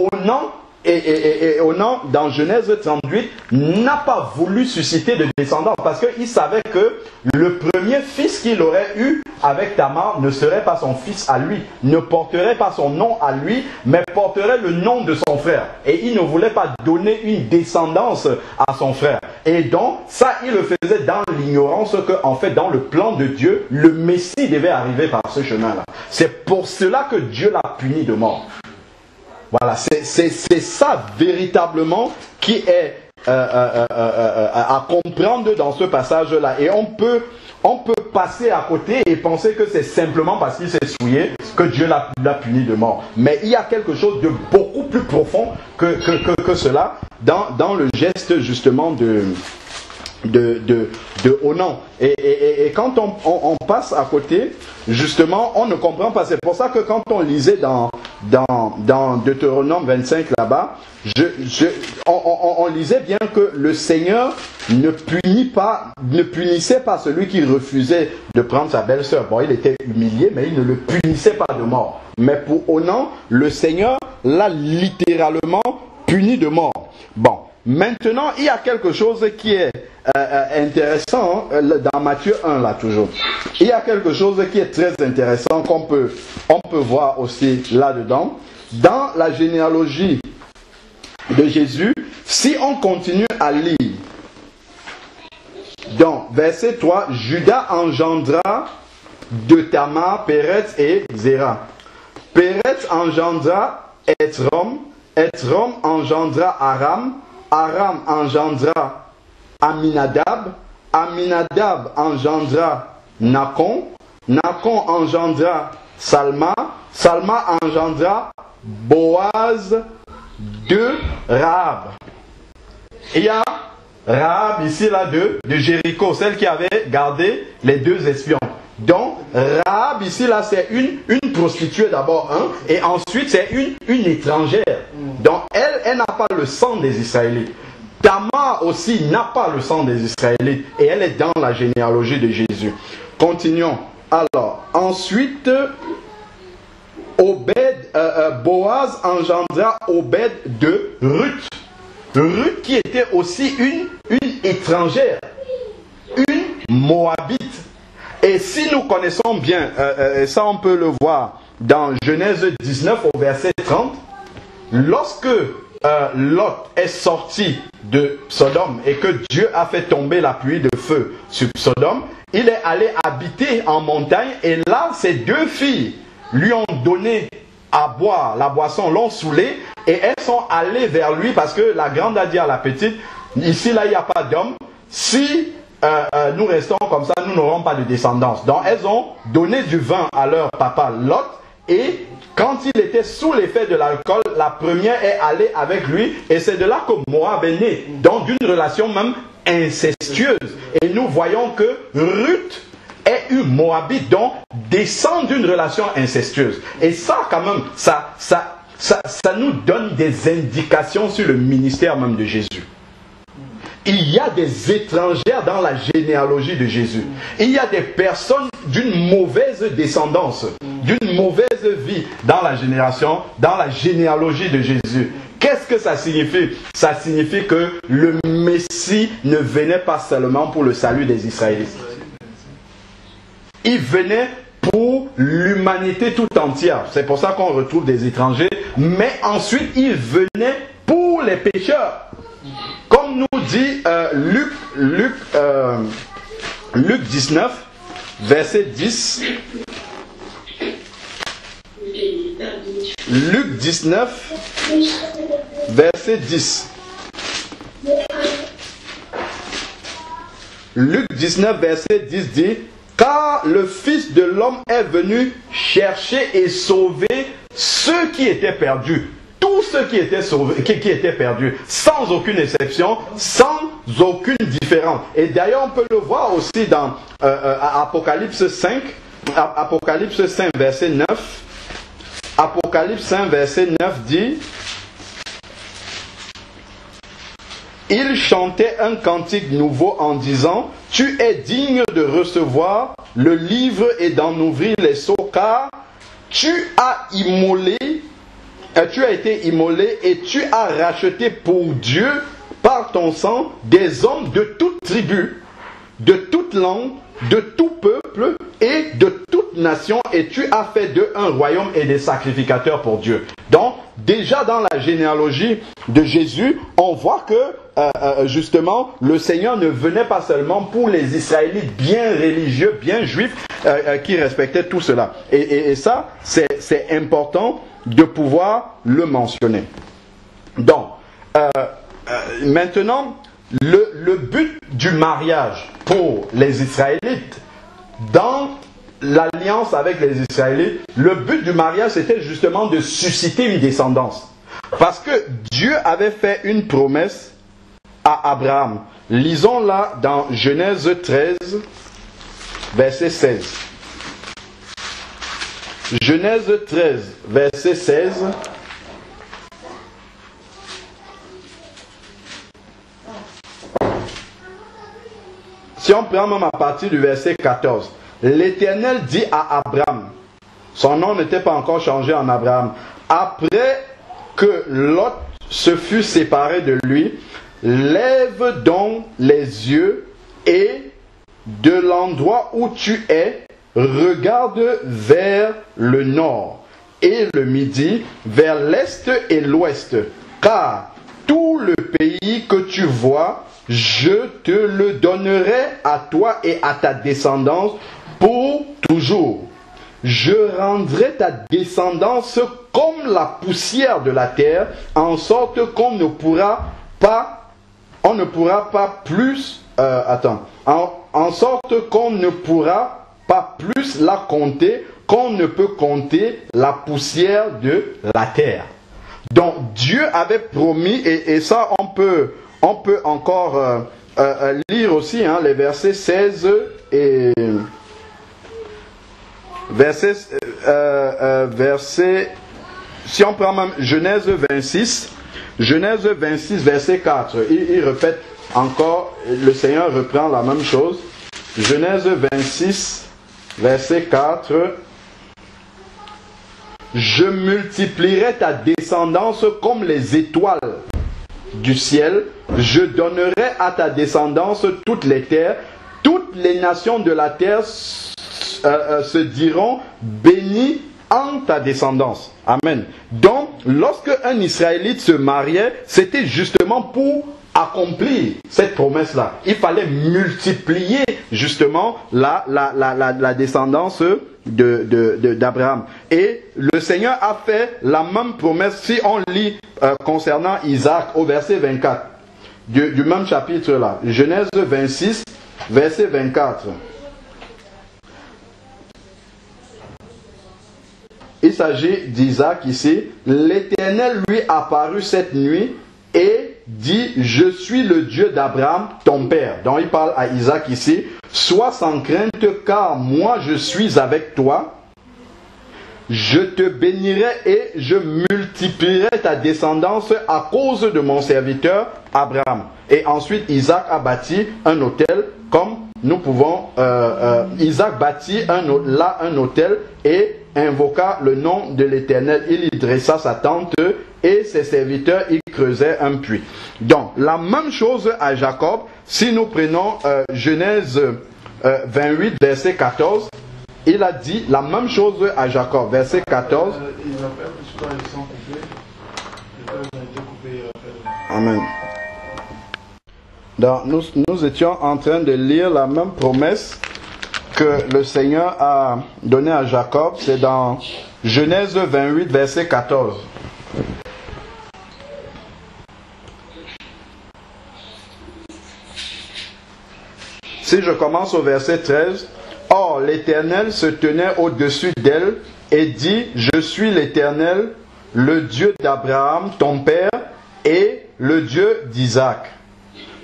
Onan, dans Genèse 38, n'a pas voulu susciter de descendants parce qu'il savait que le premier fils qu'il aurait eu avec Tamar ne serait pas son fils à lui, ne porterait pas son nom à lui, mais porterait le nom de son frère. Et il ne voulait pas donner une descendance à son frère. Et donc, ça, il le faisait dans l'ignorance que, en fait, dans le plan de Dieu, le Messie devait arriver par ce chemin-là. C'est pour cela que Dieu l'a puni de mort. Voilà, c'est ça véritablement qui est à comprendre dans ce passage-là. Et on peut passer à côté et penser que c'est simplement parce qu'il s'est souillé que Dieu l'a puni de mort. Mais il y a quelque chose de beaucoup plus profond que cela dans le geste justement de Onan. Et quand on passe à côté, justement, on ne comprend pas. C'est pour ça que quand on lisait dans Deutéronome 25 là-bas, on lisait bien que le Seigneur ne punissait pas celui qui refusait de prendre sa belle-sœur. Bon, il était humilié, mais il ne le punissait pas de mort. Mais pour Onan, le Seigneur l'a littéralement puni de mort. Bon, maintenant, il y a quelque chose qui est intéressant dans Matthieu 1 là toujours. Il y a quelque chose qui est très intéressant qu'on peut voir aussi là-dedans. Dans la généalogie de Jésus, si on continue à lire, donc verset 3, Judas engendra de Tamar, Péretz et Zéra. Péretz engendra Étrom, Étrom engendra Aram, Aram engendra Aminadab, Aminadab engendra Nakon, Nakon engendra Salma, Salma engendra Boaz de Rahab. Il y a Rahab ici là de Jéricho, celle qui avait gardé les deux espions. Donc Rahab ici là c'est une prostituée d'abord et ensuite c'est une étrangère. Donc elle n'a pas le sang des Israélites. Tamar aussi n'a pas le sang des Israélites et elle est dans la généalogie de Jésus. Continuons. Alors, ensuite, Boaz engendra Obed de Ruth. Ruth qui était aussi une étrangère, une Moabite. Et si nous connaissons bien, ça on peut le voir dans Genèse 19 au verset 30, lorsque Lot est sorti de Sodome et que Dieu a fait tomber la pluie de feu sur Sodome, il est allé habiter en montagne et là ses deux filles lui ont donné à boire la boisson, l'ont saoulé et elles sont allées vers lui parce que la grande a dit à la petite, ici là il n'y a pas d'homme, si nous restons comme ça nous n'aurons pas de descendance. Donc elles ont donné du vin à leur papa Lot et quand il était sous l'effet de l'alcool, la première est allée avec lui et c'est de là que Moab est né, donc d'une relation même incestueuse. Et nous voyons que Ruth est une Moabite, donc descend d'une relation incestueuse. Et ça quand même, ça nous donne des indications sur le ministère même de Jésus. Il y a des étrangères dans la généalogie de Jésus. Il y a des personnes d'une mauvaise descendance, d'une mauvaise vie dans la généalogie de Jésus. Qu'est-ce que ça signifie? Ça signifie que le Messie ne venait pas seulement pour le salut des Israélites. Il venait pour l'humanité tout entière. C'est pour ça qu'on retrouve des étrangers. Mais ensuite, il venait pour les pécheurs. comme nous dit Luc 19, verset 10. Luc 19, verset 10. Luc 19, verset 10 dit: car le Fils de l'homme est venu chercher et sauver ceux qui étaient perdus. Tous ceux qui étaient sauvés, qui étaient perdus, sans aucune exception, sans aucune différence. Et d'ailleurs, on peut le voir aussi dans Apocalypse 5, Apocalypse 5, verset 9. Apocalypse 5, verset 9 dit: il chantait un cantique nouveau en disant: tu es digne de recevoir le livre et d'en ouvrir les sceaux, car tu as été immolé et tu as racheté pour Dieu par ton sang des hommes de toute tribu, de toute langue, de tout peuple et de toute nation, et tu as fait d'eux un royaume et des sacrificateurs pour Dieu. Donc, déjà dans la généalogie de Jésus, on voit que justement, le Seigneur ne venait pas seulement pour les Israélites bien religieux, bien juifs, qui respectaient tout cela. Et ça, c'est important de pouvoir le mentionner. Donc, maintenant, le but du mariage pour les Israélites, dans l'alliance avec les Israélites, le but du mariage, c'était justement de susciter une descendance. Parce que Dieu avait fait une promesse à Abraham. Lisons-la dans Genèse 13, verset 16. Genèse 13, verset 16. Si on prend même à partir du verset 14, l'Éternel dit à Abraham, son nom n'était pas encore changé en Abraham, après que Lot se fut séparé de lui, lève donc les yeux et de l'endroit où tu es, regarde vers le nord et le midi, vers l'est et l'ouest, car tout le pays que tu vois, je te le donnerai à toi et à ta descendance pour toujours. Je rendrai ta descendance comme la poussière de la terre, en sorte qu'on ne pourra pas plus, en sorte qu'on ne pourra pas plus la compter, qu'on ne peut compter la poussière de la terre. Donc Dieu avait promis, et ça on peut encore lire aussi les versets 16 et si on prend même Genèse 26, verset 4, il répète encore, le Seigneur reprend la même chose. Genèse 26, verset 4. Je multiplierai ta descendance comme les étoiles du ciel. Je donnerai à ta descendance toutes les terres. Toutes les nations de la terre se diront bénies en ta descendance. Amen. Donc, lorsque un Israélite se mariait, c'était justement pour accomplir cette promesse-là. Il fallait multiplier justement la descendance d'Abraham. Et le Seigneur a fait la même promesse, si on lit concernant Isaac au verset 24 du même chapitre là, Genèse 26, verset 24. Il s'agit d'Isaac ici. L'Éternel lui apparut cette nuit et dit: je suis le Dieu d'Abraham, ton père. Donc il parle à Isaac ici. Sois sans crainte, car moi je suis avec toi. Je te bénirai et je multiplierai ta descendance à cause de mon serviteur Abraham. Et ensuite Isaac a bâti un autel, comme nous pouvons... Isaac bâtit un autel et invoqua le nom de l'Éternel. Il y dressa sa tente et ses serviteurs y creusaient un puits. Donc, la même chose à Jacob. Si nous prenons Genèse 28, verset 14, il a dit la même chose à Jacob. Verset 14. Amen. Nous étions en train de lire la même promesse que le Seigneur a donnée à Jacob. C'est dans Genèse 28, verset 14. Si je commence au verset 13, « Or, l'Éternel se tenait au-dessus d'elle et dit, je suis l'Éternel, le Dieu d'Abraham, ton père, et le Dieu d'Isaac.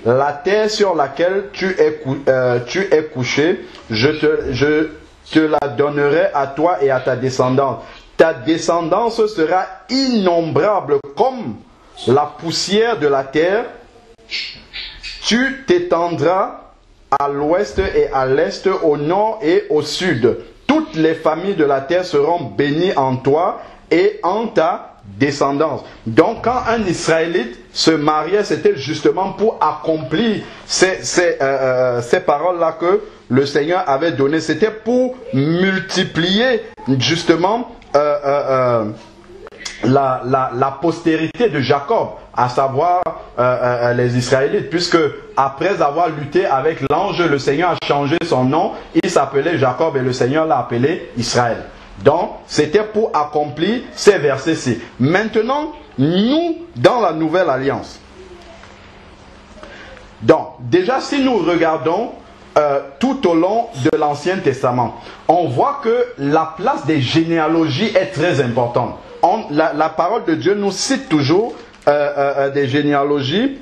La terre sur laquelle tu es couché, je te la donnerai à toi et à ta descendance. Ta descendance sera innombrable comme la poussière de la terre. Tu t'étendras à l'ouest et à l'est, au nord et au sud. Toutes les familles de la terre seront bénies en toi et en ta descendance. » Donc quand un Israélite se mariait, c'était justement pour accomplir ces paroles-là que le Seigneur avait données. C'était pour multiplier justement la postérité de Jacob, à savoir les Israélites, puisque après avoir lutté avec l'ange, le Seigneur a changé son nom, il s'appelait Jacob et le Seigneur l'a appelé Israël. Donc c'était pour accomplir ces versets-ci. Maintenant, nous, dans la nouvelle alliance, donc déjà si nous regardons tout au long de l'Ancien Testament, on voit que la place des généalogies est très importante. La parole de Dieu nous cite toujours des généalogies.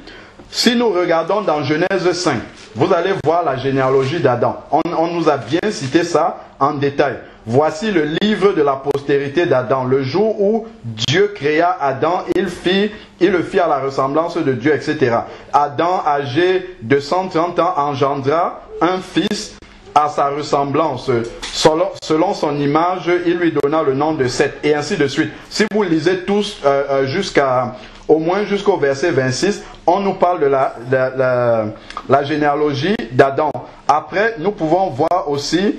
Si nous regardons dans Genèse 5, vous allez voir la généalogie d'Adam. On nous a bien cité ça en détail. Voici le livre de la postérité d'Adam. Le jour où Dieu créa Adam, il le fit à la ressemblance de Dieu, etc. Adam, âgé de 130 ans, engendra un fils à sa ressemblance. Selon son image, il lui donna le nom de Seth, et ainsi de suite. Si vous lisez tous au moins jusqu'au verset 26, on nous parle de la généalogie d'Adam. Après, nous pouvons voir aussi,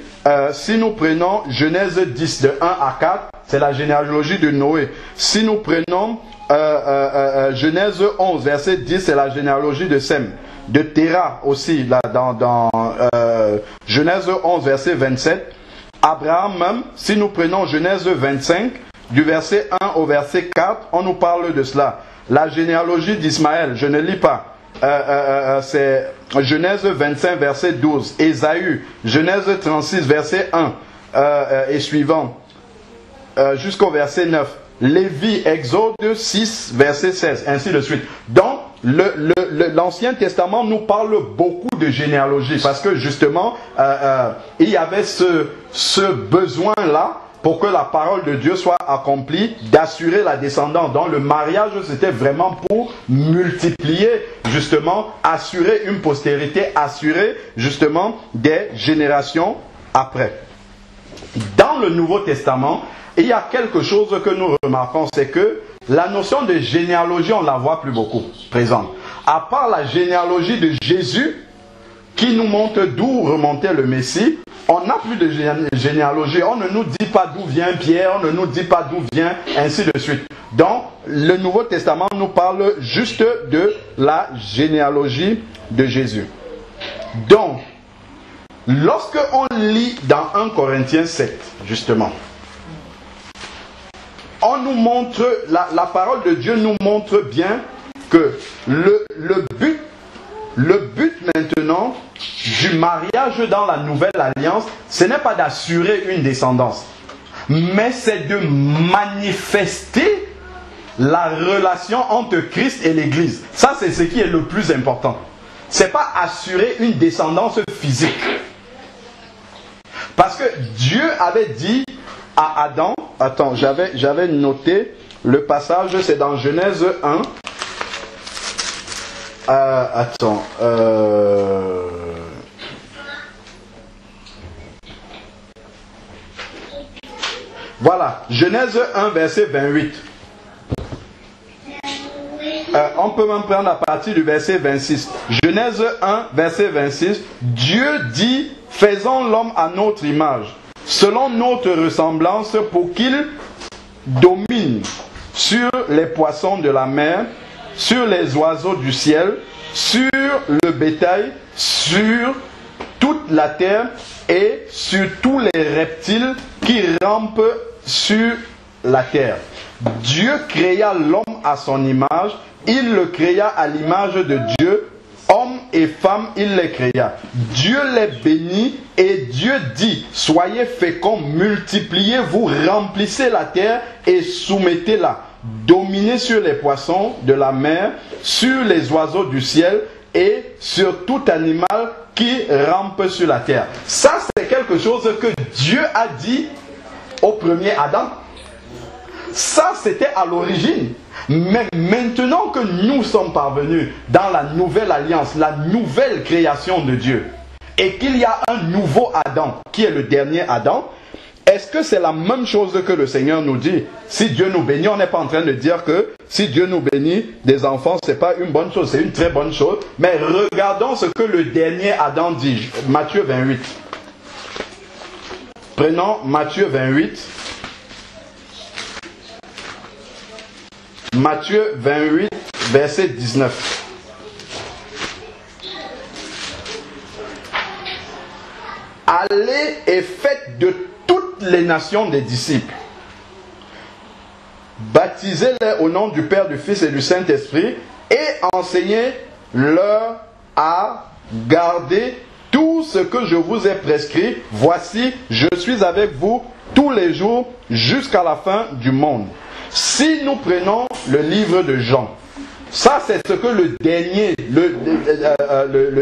si nous prenons Genèse 10, de 1 à 4, c'est la généalogie de Noé. Si nous prenons Genèse 11, verset 10, c'est la généalogie de Sem. De Terah aussi, là, dans Genèse 11, verset 27. Abraham même, si nous prenons Genèse 25, du verset 1 au verset 4, on nous parle de cela. La généalogie d'Ismaël, je ne lis pas. C'est Genèse 25, verset 12. Ésaü, Genèse 36, verset 1 et suivant, jusqu'au verset 9. Lévi, Exode 6, verset 16, ainsi de suite. Donc, l'Ancien Testament nous parle beaucoup de généalogie, parce que justement, il y avait ce besoin-là pour que la parole de Dieu soit accomplie, d'assurer la descendance. Donc le mariage, c'était vraiment pour multiplier, justement, assurer une postérité, assurer justement des générations après. Dans le Nouveau Testament, il y a quelque chose que nous remarquons, c'est que la notion de généalogie, on ne la voit plus beaucoup présente. À part la généalogie de Jésus, qui nous montre d'où remontait le Messie, on n'a plus de généalogie. On ne nous dit pas d'où vient Pierre, on ne nous dit pas d'où vient, ainsi de suite. Donc, le Nouveau Testament nous parle juste de la généalogie de Jésus. Donc, lorsque on lit dans 1 Corinthiens 7, justement, on nous montre, la parole de Dieu nous montre bien que le but maintenant du mariage dans la nouvelle alliance, ce n'est pas d'assurer une descendance, mais c'est de manifester la relation entre Christ et l'Église. Ça, c'est ce qui est le plus important. Ce n'est pas assurer une descendance physique. Parce que Dieu avait dit à Adam, attends, j'avais noté le passage, c'est dans Genèse 1. Voilà, Genèse 1, verset 28. On peut même prendre à partir du verset 26. Genèse 1, verset 26. Dieu dit, faisons l'homme à notre image, selon notre ressemblance, pour qu'il domine sur les poissons de la mer, sur les oiseaux du ciel, sur le bétail, sur toute la terre et sur tous les reptiles qui rampent sur la terre. Dieu créa l'homme à son image, il le créa à l'image de Dieu, homme et femme, il les créa. Dieu les bénit et Dieu dit, soyez féconds, multipliez-vous, remplissez la terre et soumettez-la. Dominez sur les poissons de la mer, sur les oiseaux du ciel et sur tout animal qui rampe sur la terre. Ça, c'est quelque chose que Dieu a dit au premier Adam. Ça, c'était à l'origine. Mais maintenant que nous sommes parvenus dans la nouvelle alliance, la nouvelle création de Dieu, et qu'il y a un nouveau Adam, qui est le dernier Adam, est-ce que c'est la même chose que le Seigneur nous dit? Si Dieu nous bénit, on n'est pas en train de dire que si Dieu nous bénit des enfants, ce n'est pas une bonne chose, c'est une très bonne chose. Mais regardons ce que le dernier Adam dit. Matthieu 28. Prenons Matthieu 28. Matthieu 28, verset 19. Allez et faites de toutes les nations des disciples. Baptisez-les au nom du Père, du Fils et du Saint-Esprit et enseignez-leur à garder tout ce que je vous ai prescrit. Voici, je suis avec vous tous les jours jusqu'à la fin du monde. Si nous prenons le livre de Jean, ça c'est ce que le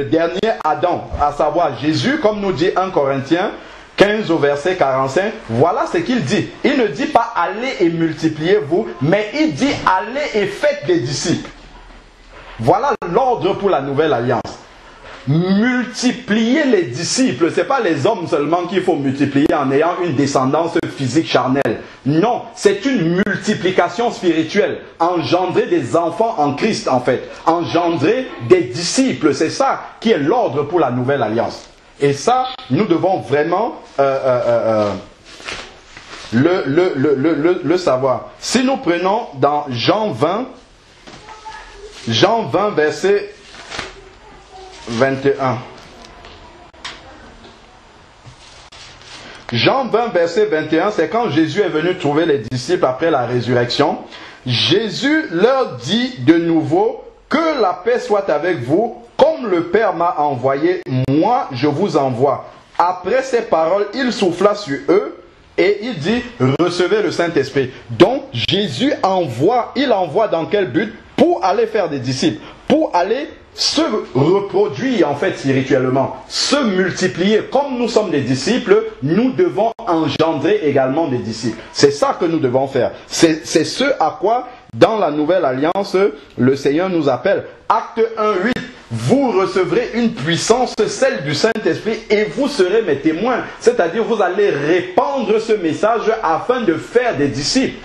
dernier Adam, à savoir Jésus, comme nous dit 1 Corinthiens 15 au verset 45, voilà ce qu'il dit. Il ne dit pas allez et multipliez-vous, mais il dit allez et faites des disciples. Voilà l'ordre pour la nouvelle alliance. Multiplier les disciples, ce n'est pas les hommes seulement qu'il faut multiplier en ayant une descendance physique charnelle. Non, c'est une multiplication spirituelle. Engendrer des enfants en Christ en fait. Engendrer des disciples, c'est ça qui est l'ordre pour la nouvelle alliance. Et ça, nous devons vraiment le savoir. Si nous prenons dans Jean 20 verset 21. Jean 20, verset 21, c'est quand Jésus est venu trouver les disciples après la résurrection. Jésus leur dit de nouveau, que la paix soit avec vous, comme le Père m'a envoyé, moi je vous envoie. Après ces paroles, il souffla sur eux et il dit, recevez le Saint-Esprit. Donc Jésus envoie, il envoie dans quel but? Pour aller faire des disciples, pour aller se reproduire en fait spirituellement, se multiplier. Comme nous sommes des disciples, nous devons engendrer également des disciples. C'est ça que nous devons faire. C'est ce à quoi, dans la nouvelle alliance, le Seigneur nous appelle. Acte 1:8. Vous recevrez une puissance, celle du Saint-Esprit, et vous serez mes témoins. C'est-à-dire, vous allez répandre ce message afin de faire des disciples.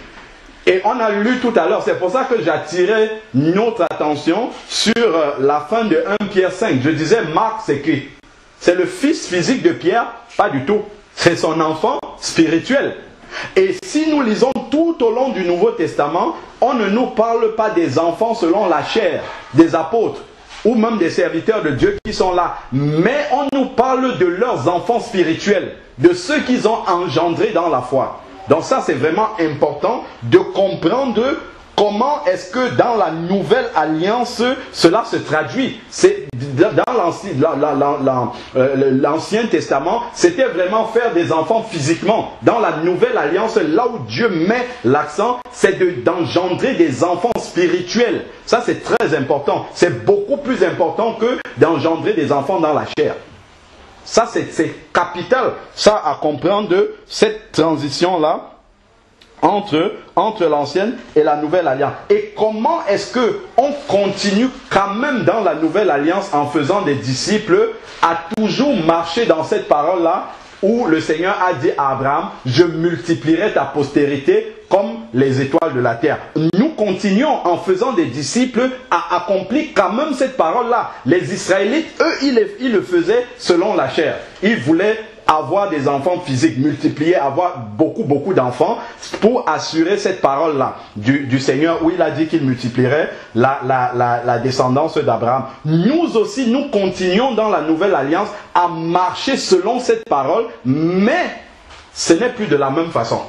Et on a lu tout à l'heure, c'est pour ça que j'attirais notre attention sur la fin de 1 Pierre 5. Je disais, Marc, c'est qui? C'est le fils physique de Pierre? Pas du tout. C'est son enfant spirituel. Et si nous lisons tout au long du Nouveau Testament, on ne nous parle pas des enfants selon la chair, des apôtres, ou même des serviteurs de Dieu qui sont là. Mais on nous parle de leurs enfants spirituels, de ceux qu'ils ont engendrés dans la foi. Donc ça, c'est vraiment important de comprendre comment est-ce que dans la nouvelle alliance, cela se traduit. C'est dans l'Ancien Testament, c'était vraiment faire des enfants physiquement. Dans la nouvelle alliance, là où Dieu met l'accent, c'est d'engendrer des enfants spirituels. Ça, c'est très important. C'est beaucoup plus important que d'engendrer des enfants dans la chair. Ça, c'est capital, ça, à comprendre de cette transition-là entre l'ancienne et la nouvelle alliance. Et comment est-ce qu'on continue quand même dans la nouvelle alliance en faisant des disciples à toujours marcher dans cette parole-là où le Seigneur a dit à Abraham, je multiplierai ta postérité comme les étoiles de la terre. Nous continuons en faisant des disciples à accomplir quand même cette parole-là. Les Israélites, eux, ils le faisaient selon la chair. Ils voulaient avoir des enfants physiques, multiplier, avoir beaucoup d'enfants pour assurer cette parole-là du Seigneur où il a dit qu'il multiplierait la descendance d'Abraham. Nous aussi, nous continuons dans la nouvelle alliance à marcher selon cette parole, mais ce n'est plus de la même façon.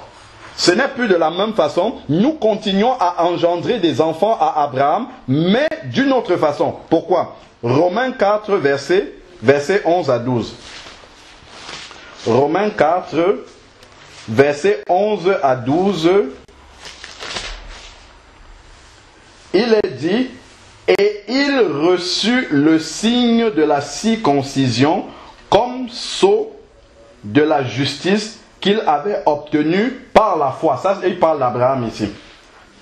Ce n'est plus de la même façon. Nous continuons à engendrer des enfants à Abraham, mais d'une autre façon. Pourquoi? Romains 4, versets 11 à 12. Romains 4, versets 11 à 12. Il est dit, et il reçut le signe de la circoncision comme sceau de la justice qu'il avait obtenu par la foi. Ça, il parle d'Abraham ici.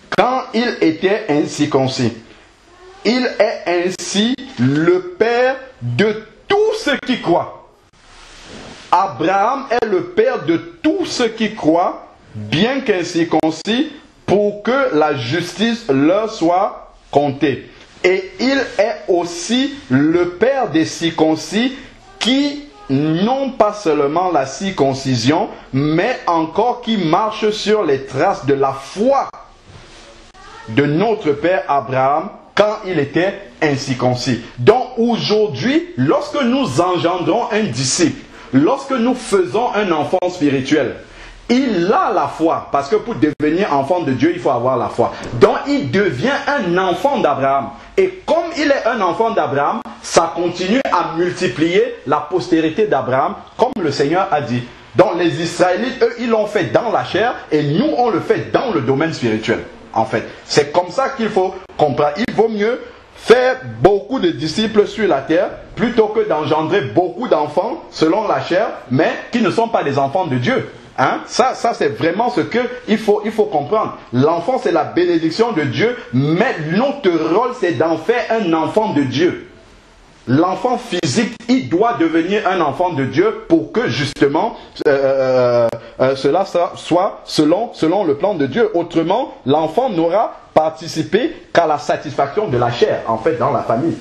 Quand il était incirconcis, il est ainsi le père de tous ceux qui croient. Abraham est le père de tous ceux qui croient, bien qu'incirconcis, pour que la justice leur soit comptée. Et il est aussi le père des circoncis qui non pas seulement la circoncision, mais encore qui marche sur les traces de la foi de notre père Abraham quand il était incirconcis. Donc aujourd'hui, lorsque nous engendrons un disciple, lorsque nous faisons un enfant spirituel, il a la foi, parce que pour devenir enfant de Dieu, il faut avoir la foi. Donc il devient un enfant d'Abraham. Et comme il est un enfant d'Abraham, ça continue à multiplier la postérité d'Abraham, comme le Seigneur a dit. Donc les Israélites, eux, ils l'ont fait dans la chair, et nous, on le fait dans le domaine spirituel, en fait. C'est comme ça qu'il faut comprendre. Il vaut mieux faire beaucoup de disciples sur la terre, plutôt que d'engendrer beaucoup d'enfants, selon la chair, mais qui ne sont pas des enfants de Dieu. Hein? Ça c'est vraiment ce qu'il faut comprendre. L'enfant, c'est la bénédiction de Dieu, mais notre rôle, c'est d'en faire un enfant de Dieu. L'enfant physique, il doit devenir un enfant de Dieu pour que justement cela soit selon le plan de Dieu. Autrement, l'enfant n'aura participé qu'à la satisfaction de la chair, en fait, dans la famille.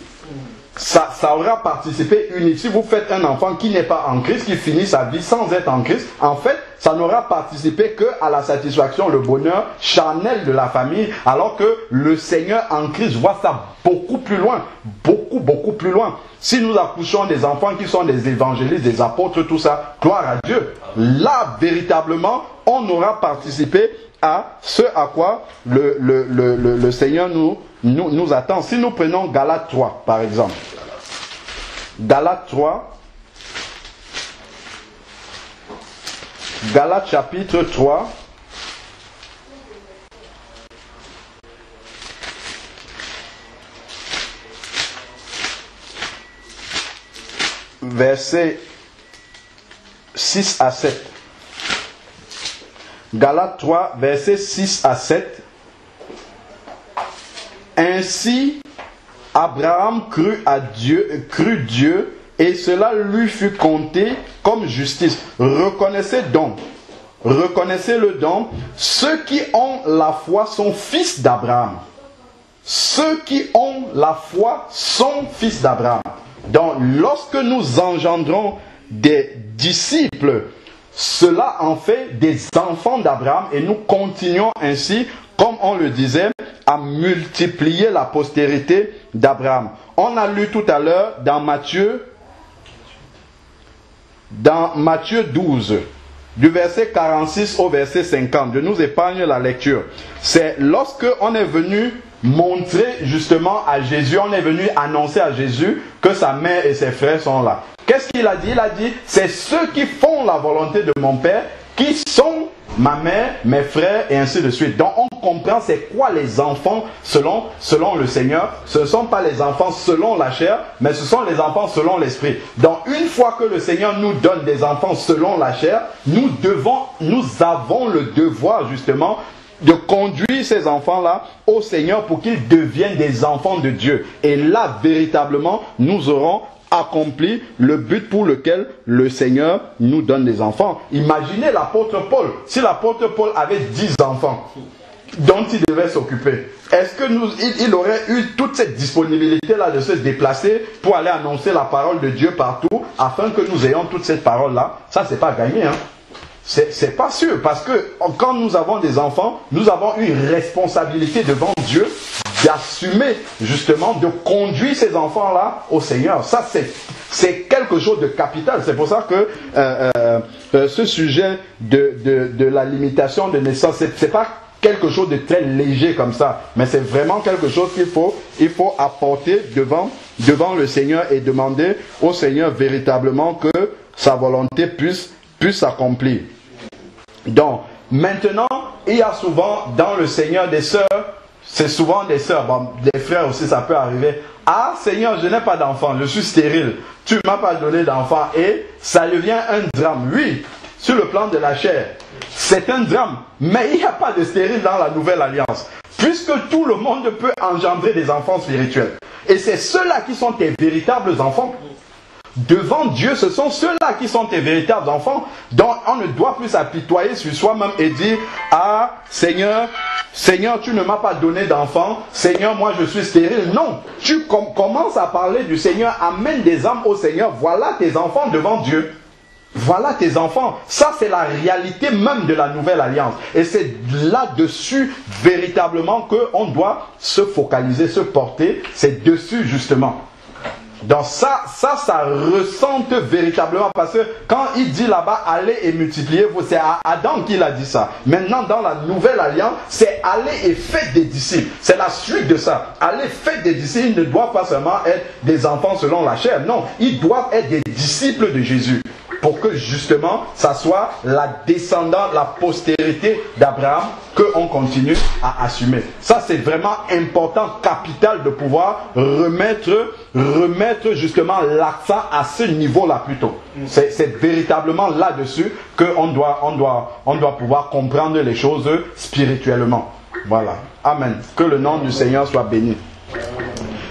Ça aura participé uniquement. Si vous faites un enfant qui n'est pas en Christ, qui finit sa vie sans être en Christ, en fait, ça n'aura participé qu'à la satisfaction, le bonheur charnel de la famille, alors que le Seigneur en Christ voit ça beaucoup plus loin, beaucoup plus loin. Si nous accouchons des enfants qui sont des évangélistes, des apôtres, tout ça, gloire à Dieu. Là, véritablement, on aura participé à ce à quoi le Seigneur nous attend. Si nous prenons Galates 3, par exemple. Galates 3. Galates chapitre 3. Versets 6 à 7. Galates 3, versets 6 à 7. Ainsi, Abraham crut Dieu, et cela lui fut compté comme justice. Reconnaissez le don, ceux qui ont la foi sont fils d'Abraham. Ceux qui ont la foi sont fils d'Abraham. Donc, lorsque nous engendrons des disciples, cela en fait des enfants d'Abraham, et nous continuons ainsi, comme on le disait, à multiplier la postérité d'Abraham. On a lu tout à l'heure dans Matthieu 12, du verset 46 au verset 50. Je nous épargne la lecture. C'est lorsque on est venu montrer justement à Jésus, on est venu annoncer à Jésus que sa mère et ses frères sont là. Qu'est-ce qu'il a dit? Il a dit, c'est ceux qui font la volonté de mon Père qui sont ma mère, mes frères, et ainsi de suite. Donc on comprend c'est quoi les enfants selon le Seigneur. Ce ne sont pas les enfants selon la chair, mais ce sont les enfants selon l'esprit. Donc une fois que le Seigneur nous donne des enfants selon la chair, nous avons le devoir justement de conduire ces enfants-là au Seigneur pour qu'ils deviennent des enfants de Dieu. Et là, véritablement, nous aurons accompli le but pour lequel le Seigneur nous donne des enfants. Imaginez l'apôtre Paul. Si l'apôtre Paul avait 10 enfants dont il devait s'occuper, est-ce que il aurait eu toute cette disponibilité-là de se déplacer pour aller annoncer la parole de Dieu partout, afin que nous ayons toute cette parole-là? Ça, c'est pas gagné, hein. C'est pas sûr, parce que quand nous avons des enfants, nous avons une responsabilité devant Dieu d'assumer, justement, de conduire ces enfants-là au Seigneur. Ça, c'est quelque chose de capital. C'est pour ça que ce sujet de la limitation de naissance, c'est pas quelque chose de très léger comme ça, mais c'est vraiment quelque chose qu'il faut apporter devant le Seigneur et demander au Seigneur véritablement que sa volonté puisse s'accomplir. Donc, maintenant, il y a souvent dans le Seigneur des sœurs, c'est souvent des sœurs, bon, des frères aussi, ça peut arriver. Ah, Seigneur, je n'ai pas d'enfant, je suis stérile. Tu ne m'as pas donné d'enfant et ça devient un drame. Oui, sur le plan de la chair, c'est un drame. Mais il n'y a pas de stérile dans la nouvelle alliance. Puisque tout le monde peut engendrer des enfants spirituels. Et c'est ceux-là qui sont tes véritables enfants. Devant Dieu, ce sont ceux-là qui sont tes véritables enfants. Donc on ne doit plus s'apitoyer sur soi-même et dire: ah, Seigneur, tu ne m'as pas donné d'enfant. Seigneur, moi je suis stérile. Non, tu commences à parler du Seigneur. Amène des âmes au Seigneur. Voilà tes enfants devant Dieu. Voilà tes enfants. Ça, c'est la réalité même de la nouvelle alliance. Et c'est là-dessus, véritablement, qu'on doit se focaliser, se porter. C'est dessus, justement. Donc ça ressente véritablement, parce que quand il dit là-bas allez et multipliez-vous, c'est à Adam qu'il a dit ça. Maintenant dans la nouvelle alliance, c'est allez et faites des disciples. C'est la suite de ça. Allez, faites des disciples. Ils ne doivent pas seulement être des enfants selon la chair. Non, ils doivent être des disciples de Jésus. Pour que justement, ça soit la descendante, la postérité d'Abraham qu'on continue à assumer. Ça, c'est vraiment important, capital, de pouvoir remettre justement l'accent à ce niveau-là plutôt. C'est véritablement là-dessus qu'on doit pouvoir comprendre les choses spirituellement. Voilà. Amen. Que le nom du Seigneur soit béni.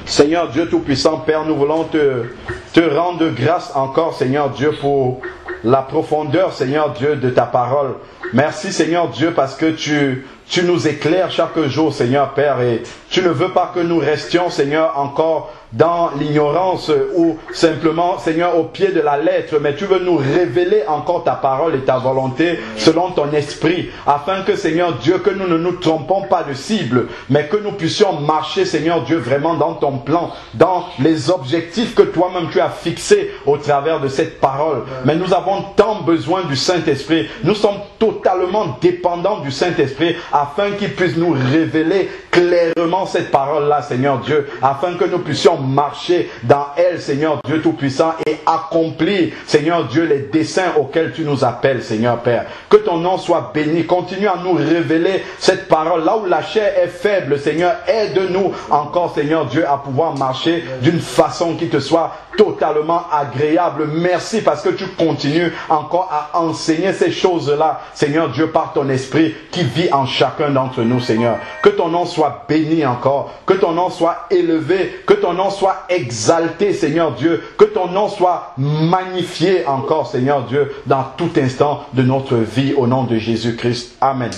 Seigneur Dieu Tout-Puissant, Père, nous voulons te rendre grâce encore, Seigneur Dieu, pour la profondeur, Seigneur Dieu, de ta parole. Merci, Seigneur Dieu, parce que tu nous éclaires chaque jour, Seigneur Père, et tu ne veux pas que nous restions, Seigneur, encore dans l'ignorance ou simplement, Seigneur, au pied de la lettre, mais tu veux nous révéler encore ta parole et ta volonté selon ton esprit, afin que, Seigneur Dieu, que nous ne nous trompons pas de cible, mais que nous puissions marcher, Seigneur Dieu, vraiment dans ton plan, dans les objectifs que toi-même tu as fixés au travers de cette parole. Mais nous avons tant besoin du Saint-Esprit, nous sommes totalement dépendants du Saint-Esprit, afin qu'il puisse nous révéler clairement cette parole-là, Seigneur Dieu, afin que nous puissions marcher dans elle, Seigneur Dieu Tout-Puissant, et accomplir, Seigneur Dieu, les desseins auxquels tu nous appelles, Seigneur Père. Que ton nom soit béni. Continue à nous révéler cette parole. Là où la chair est faible, Seigneur, aide-nous encore, Seigneur Dieu, à pouvoir marcher d'une façon qui te soit totalement agréable. Merci parce que tu continues encore à enseigner ces choses-là, Seigneur Dieu, par ton esprit qui vit en chacun d'entre nous, Seigneur. Que ton nom soit béni encore, que ton nom soit élevé, que ton nom soit exalté, Seigneur Dieu, que ton nom soit magnifié encore, Seigneur Dieu, dans tout instant de notre vie, au nom de Jésus-Christ. Amen.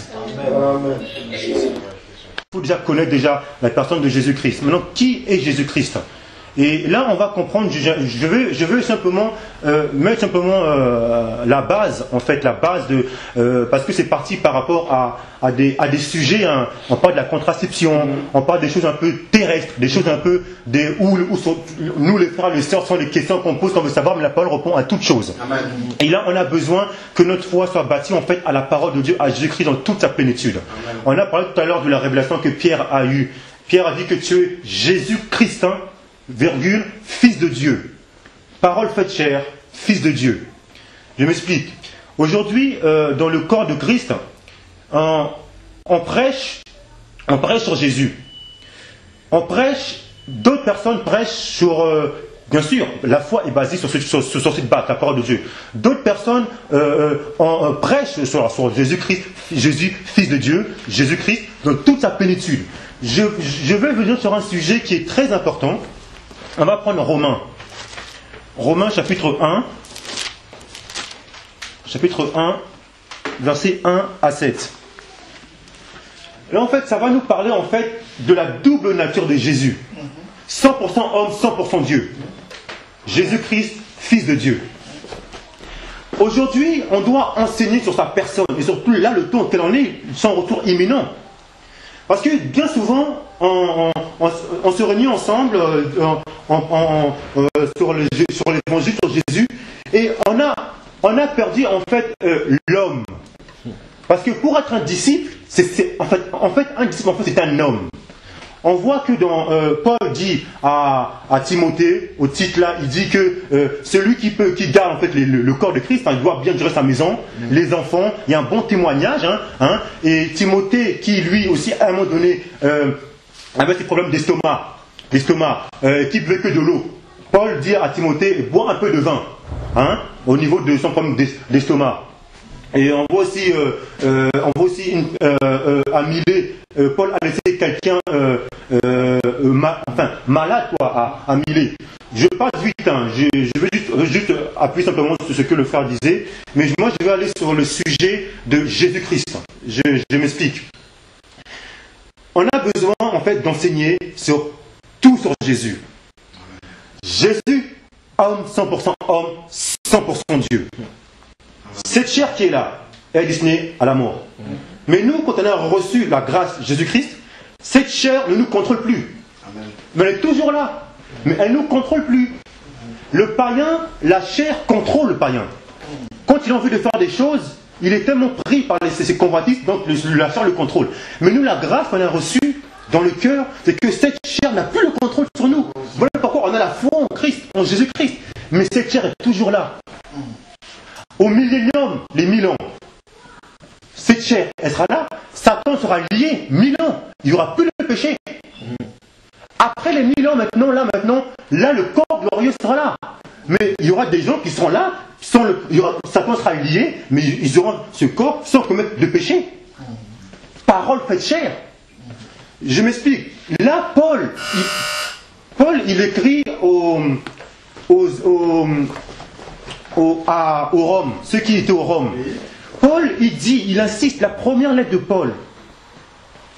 Amen. Il faut déjà connaître la personne de Jésus-Christ. Maintenant, qui est Jésus-Christ ? Et là, on va comprendre, je veux simplement mettre la base, en fait, parce que c'est parti par rapport à des sujets, hein. On parle de la contraception, on parle des choses un peu terrestres, des choses un peu où nous les frères, les sœurs, sont les questions qu'on pose, qu'on veut savoir, mais la parole répond à toutes choses. Amen. Et là, on a besoin que notre foi soit bâtie, en fait, à la parole de Dieu, à Jésus-Christ dans toute sa plénitude. Amen. On a parlé tout à l'heure de la révélation que Pierre a eue. Pierre a dit que tu es Jésus-Christ, virgule, fils de Dieu. Parole faite chair, fils de Dieu. Je m'explique. Aujourd'hui, dans le corps de Christ, on prêche sur Jésus. On prêche, d'autres personnes prêchent sur... bien sûr, la foi est basée sur cette base, la parole de Dieu. D'autres personnes prêchent sur Jésus-Christ, Jésus, fils de Dieu, Jésus-Christ, dans toute sa plénitude. Je vais venir sur un sujet qui est très important. On va prendre Romains. Romains chapitre 1. Chapitre 1, versets 1 à 7. Là, en fait, ça va nous parler, en fait, de la double nature de Jésus. 100% homme, 100% Dieu. Jésus-Christ, Fils de Dieu. Aujourd'hui, on doit enseigner sur sa personne, et surtout là, le temps auquel on est, son retour imminent. Parce que bien souvent, on se réunit ensemble sur l'évangile, sur Jésus, et on a perdu en fait l'homme. Parce que pour être un disciple, en fait, un disciple, c'est un homme. On voit que dans Paul dit à Timothée, au titre là, il dit que celui qui garde en fait le corps de Christ, il doit bien gérer sa maison, les enfants, il y a un bon témoignage, et Timothée qui lui aussi à un moment donné avait des problèmes d'estomac, qui buvait que de l'eau. Paul dit à Timothée, bois un peu de vin, au niveau de son problème d'estomac. Et on voit aussi, à Milet, Paul a laissé quelqu'un malade à Milet. Je passe vite, je vais juste appuyer simplement sur ce que le frère disait, mais moi je vais aller sur le sujet de Jésus-Christ. Je m'explique. On a besoin en fait d'enseigner sur tout sur Jésus. Jésus, homme, 100% homme, 100% Dieu. Cette chair qui est là, elle est destinée à la mort. Mais nous, quand on a reçu la grâce de Jésus-Christ, cette chair ne nous contrôle plus. Mais elle est toujours là. Mais elle ne nous contrôle plus. Le païen, la chair contrôle le païen. Quand il a envie de faire des choses, il est tellement pris par ses convoitises, donc la chair le contrôle. Mais nous, la grâce qu'on a reçue dans le cœur, c'est que cette chair n'a plus le contrôle sur nous. Voilà pourquoi on a la foi en Christ, en Jésus-Christ. Mais cette chair est toujours là. Au millénium, les 1000 ans, cette chair, elle sera là. Satan sera lié 1000 ans. Il n'y aura plus de péché. Après les 1000 ans, maintenant, là, le corps glorieux sera là. Mais il y aura des gens qui seront là, Satan sera lié, mais ils auront ce corps sans commettre de péché. Parole faite chair. Je m'explique. Là, Paul, il écrit aux Rome, ceux qui étaient au Rome. Paul, il insiste, la première lettre de Paul.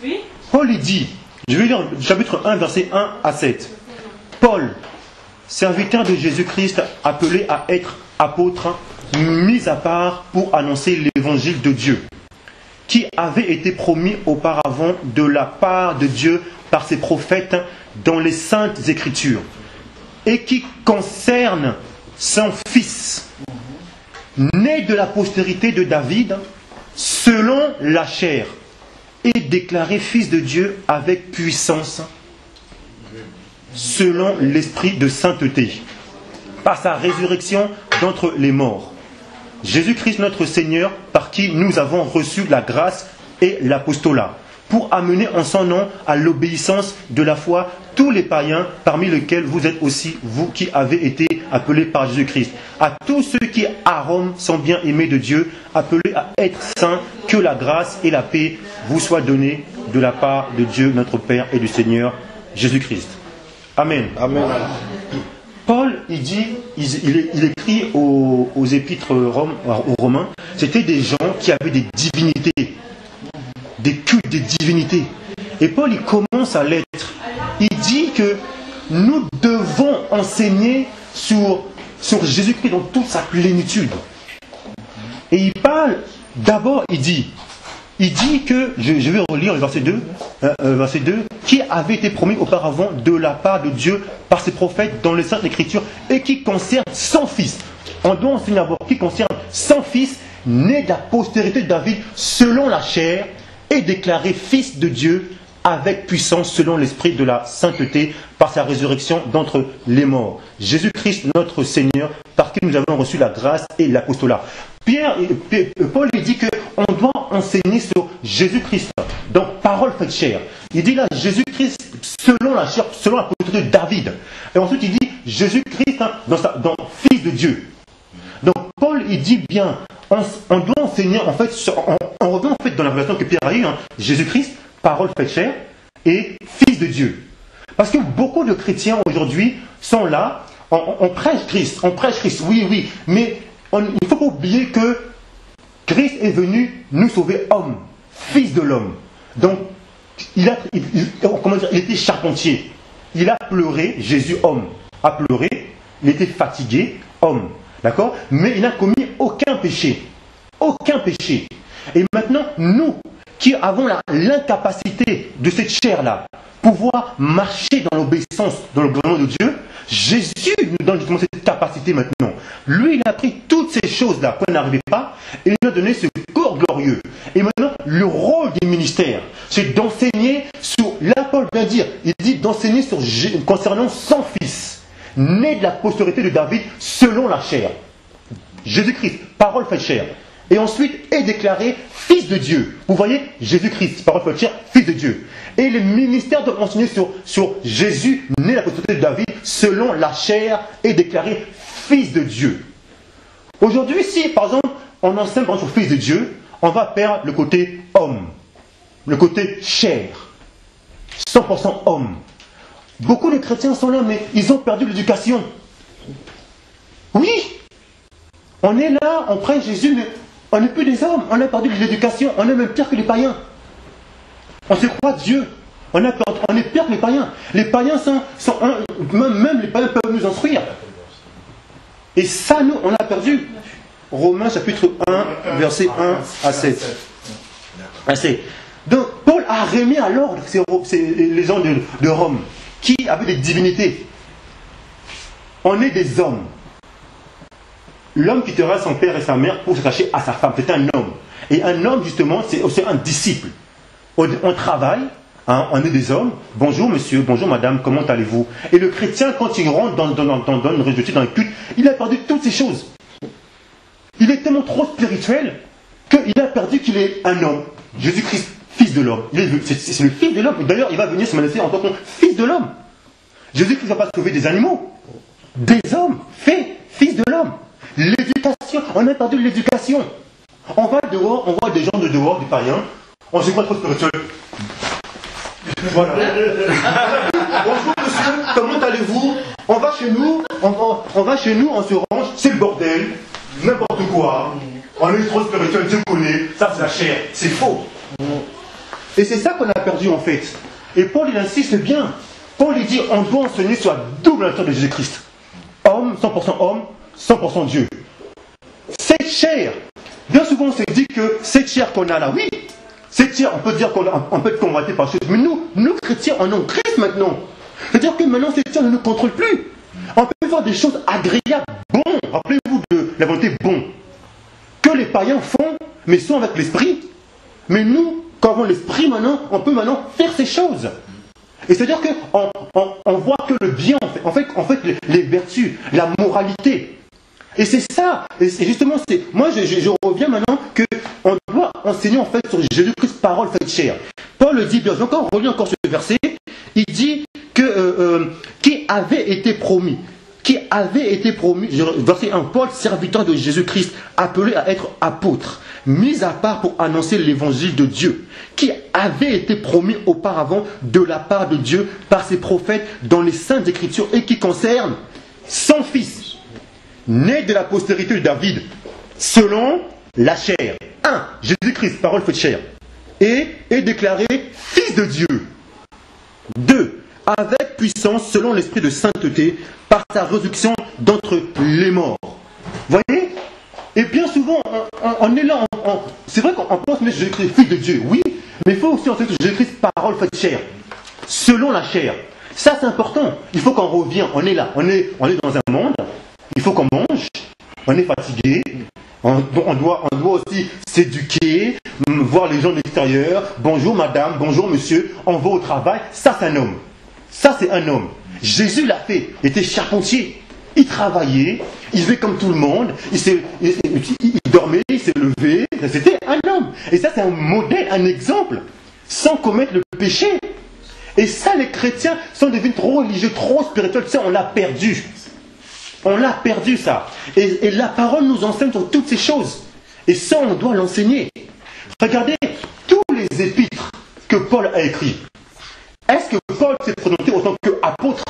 Oui. Paul, il dit, je vais lire chapitre 1, versets 1 à 7. Paul, serviteur de Jésus-Christ, appelé à être apôtre, mis à part pour annoncer l'évangile de Dieu, qui avait été promis auparavant de la part de Dieu par ses prophètes dans les saintes écritures, et qui concerne son fils, né de la postérité de David, selon la chair, et déclaré fils de Dieu avec puissance, selon l'esprit de sainteté, par sa résurrection d'entre les morts. Jésus-Christ notre Seigneur, par qui nous avons reçu la grâce et l'apostolat, pour amener en son nom à l'obéissance de la foi tous les païens, parmi lesquels vous êtes aussi, vous qui avez été appelés par Jésus-Christ. À tous ceux qui à Rome sont bien aimés de Dieu, appelés à être saints, que la grâce et la paix vous soient données de la part de Dieu notre Père et du Seigneur Jésus-Christ. Amen. Amen. Paul, il écrit aux épîtres aux Romains, c'était des gens qui avaient des divinités, des cultes des divinités. Et Paul, il commence sa lettre. Il dit que nous devons enseigner sur Jésus-Christ dans toute sa plénitude. Et il parle, d'abord, il dit que, je vais relire le verset 2, qui avait été promis auparavant de la part de Dieu par ses prophètes dans les Saintes Écritures et qui concerne son fils. On doit enseigner d'abord qui concerne son fils, né de la postérité de David selon la chair et déclaré fils de Dieu avec puissance selon l'esprit de la sainteté par sa résurrection d'entre les morts. Jésus-Christ notre Seigneur, par qui nous avons reçu la grâce et l'apostolat. Paul dit qu'on doit enseigner sur Jésus-Christ, donc parole faite chair. Il dit là Jésus-Christ selon la chair, selon la postérité de David. Et ensuite il dit Jésus-Christ dans fils de Dieu. Donc Paul il dit bien, on doit enseigner en fait, on revient en fait dans la révélation que Pierre a eue, Jésus-Christ, parole faite chair et fils de Dieu. Parce que beaucoup de chrétiens aujourd'hui sont là, on prêche Christ, oui, mais il ne faut pas oublier que Christ est venu nous sauver homme, fils de l'homme. Donc comment dire, il était charpentier. Il a pleuré, Jésus homme a pleuré, il était fatigué, homme. D'accord? Mais il n'a commis aucun péché. Aucun péché. Et maintenant, nous qui avons l'incapacité de cette chair-là, pouvoir marcher dans l'obéissance, dans le gouvernement de Dieu, Jésus nous donne justement cette capacité maintenant. Lui, il a pris toutes ces choses-là qu'on n'arrivait pas et il nous a donné ce corps glorieux. Et maintenant, le rôle du ministère, c'est d'enseigner sur, là Paul vient dire, il dit d'enseigner concernant son fils, né de la postérité de David selon la chair. Jésus-Christ, parole faite chair. Et ensuite est déclaré fils de Dieu. Vous voyez, Jésus-Christ, parole faite chair, fils de Dieu. Et le ministère doit enseigner sur Jésus, né de la postérité de David, selon la chair, est déclaré fils de Dieu. Aujourd'hui, si par exemple, on enseigne sur fils de Dieu, on va perdre le côté homme, le côté chair, 100% homme. Beaucoup de chrétiens sont là, mais ils ont perdu l'éducation. Oui, on est là, on prête Jésus, mais on n'est plus des hommes, on a perdu l'éducation, on est même pire que les païens. On se croit Dieu, on est pire que les païens. Les païens même les païens peuvent nous instruire. Et ça, nous, on a perdu. Romains chapitre 1, verset 1 à 7. Donc, Paul a remis à l'ordre les gens de Rome qui avaient des divinités. On est des hommes. L'homme quittera son père et sa mère pour se cacher à sa femme. C'est un homme. Et un homme, justement, c'est aussi un disciple. On travaille, hein, on est des hommes. Bonjour monsieur, bonjour madame, comment allez-vous? Et le chrétien, quand il rentre dans une réalité, dans le culte, il a perdu toutes ces choses. Il est tellement trop spirituel qu'il a perdu qu'il est un homme. Jésus-Christ, fils de l'homme. C'est le fils de l'homme. D'ailleurs, il va venir se manifester en tant que fils de l'homme. Jésus-Christ ne va pas sauver des animaux. Des hommes, fait fils de l'homme. L'éducation, on a perdu l'éducation. On va dehors, on voit des gens de dehors, des païens. On se croit trop spirituel. Voilà. Bonjour monsieur, comment allez-vous? On va chez nous, on se range, c'est le bordel, n'importe quoi. On est trop spirituel, Dieu connaît, ça c'est la chair, c'est faux. Et c'est ça qu'on a perdu en fait. Et Paul il insiste bien. Paul il dit on doit enseigner sur la double nature de Jésus-Christ. Homme, 100% homme, 100% Dieu. Cette chair, bien souvent on s'est dit que cette chair qu'on a là, oui, cette chair, on peut dire qu'on peut être convoité par chose, mais nous chrétiens, on est en Christ maintenant. C'est-à-dire que maintenant cette chair ne nous contrôle plus. On peut faire des choses agréables, bon, rappelez-vous de la volonté bon, que les païens font, mais sont avec l'esprit. Mais nous, quand on a l'esprit maintenant, on peut maintenant faire ces choses. Et c'est-à-dire qu'on voit que le bien, en fait les vertus, la moralité. Et c'est ça, et justement, moi je reviens maintenant qu'on doit enseigner en fait sur Jésus-Christ, parole faite chair. Paul le dit bien, on relit encore ce verset, il dit que qui avait été promis, verset 1, Paul, serviteur de Jésus-Christ, appelé à être apôtre, mis à part pour annoncer l'évangile de Dieu, qui avait été promis auparavant de la part de Dieu par ses prophètes dans les saintes écritures et qui concerne son fils, né de la postérité de David, selon la chair. 1. Jésus-Christ, parole faite chair, et est déclaré fils de Dieu. 2. Avec puissance selon l'esprit de sainteté par sa résurrection d'entre les morts. Voyez? Et bien souvent, on est là, c'est vrai qu'on pense que Jésus-Christ est fils de Dieu, oui, mais il faut aussi enseigner que Jésus-Christ parole faite chair, selon la chair. Ça c'est important, il faut qu'on revienne, on est là, on est dans un monde, il faut qu'on mange, on est fatigué, on doit aussi s'éduquer, voir les gens de l'extérieur, bonjour madame, bonjour monsieur, on va au travail, ça c'est un homme. Ça c'est un homme. Jésus l'a fait, il était charpentier. Il travaillait, il faisait comme tout le monde, il dormait, il s'est levé, c'était un homme. Et ça c'est un modèle, un exemple, sans commettre le péché. Et ça les chrétiens sont devenus trop religieux, trop spirituels, ça on l'a perdu. On l'a perdu ça. Et la parole nous enseigne sur toutes ces choses. Et ça on doit l'enseigner. Regardez tous les épîtres que Paul a écrits. Est-ce que Paul s'est présenté autant qu'apôtre,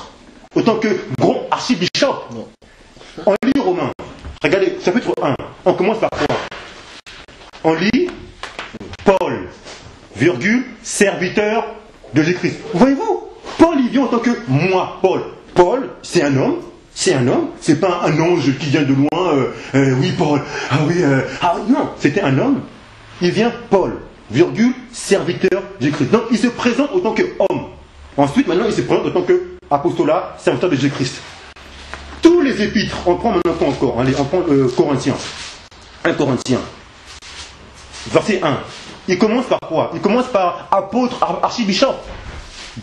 autant que grand archibishop? Non. On lit Romains. Regardez, chapitre 1. On commence par quoi? On lit Paul, virgule, serviteur de Jésus-Christ. Voyez-vous, Paul, il vient en tant que moi, Paul. Paul, c'est un homme. C'est un homme, c'est pas un ange qui vient de loin, oui Paul, non, c'était un homme. Il vient Paul, virgule, serviteur de Jésus-Christ. Donc il se présente en tant qu'homme. Ensuite, maintenant, il se présente en tant qu'apostolat, serviteur de Jésus-Christ. Tous les épîtres, on prend maintenant quoi encore? Allez, on prend Corinthiens. 1 Corinthiens. Verset 1. Il commence par quoi? Il commence par apôtre, archibishop.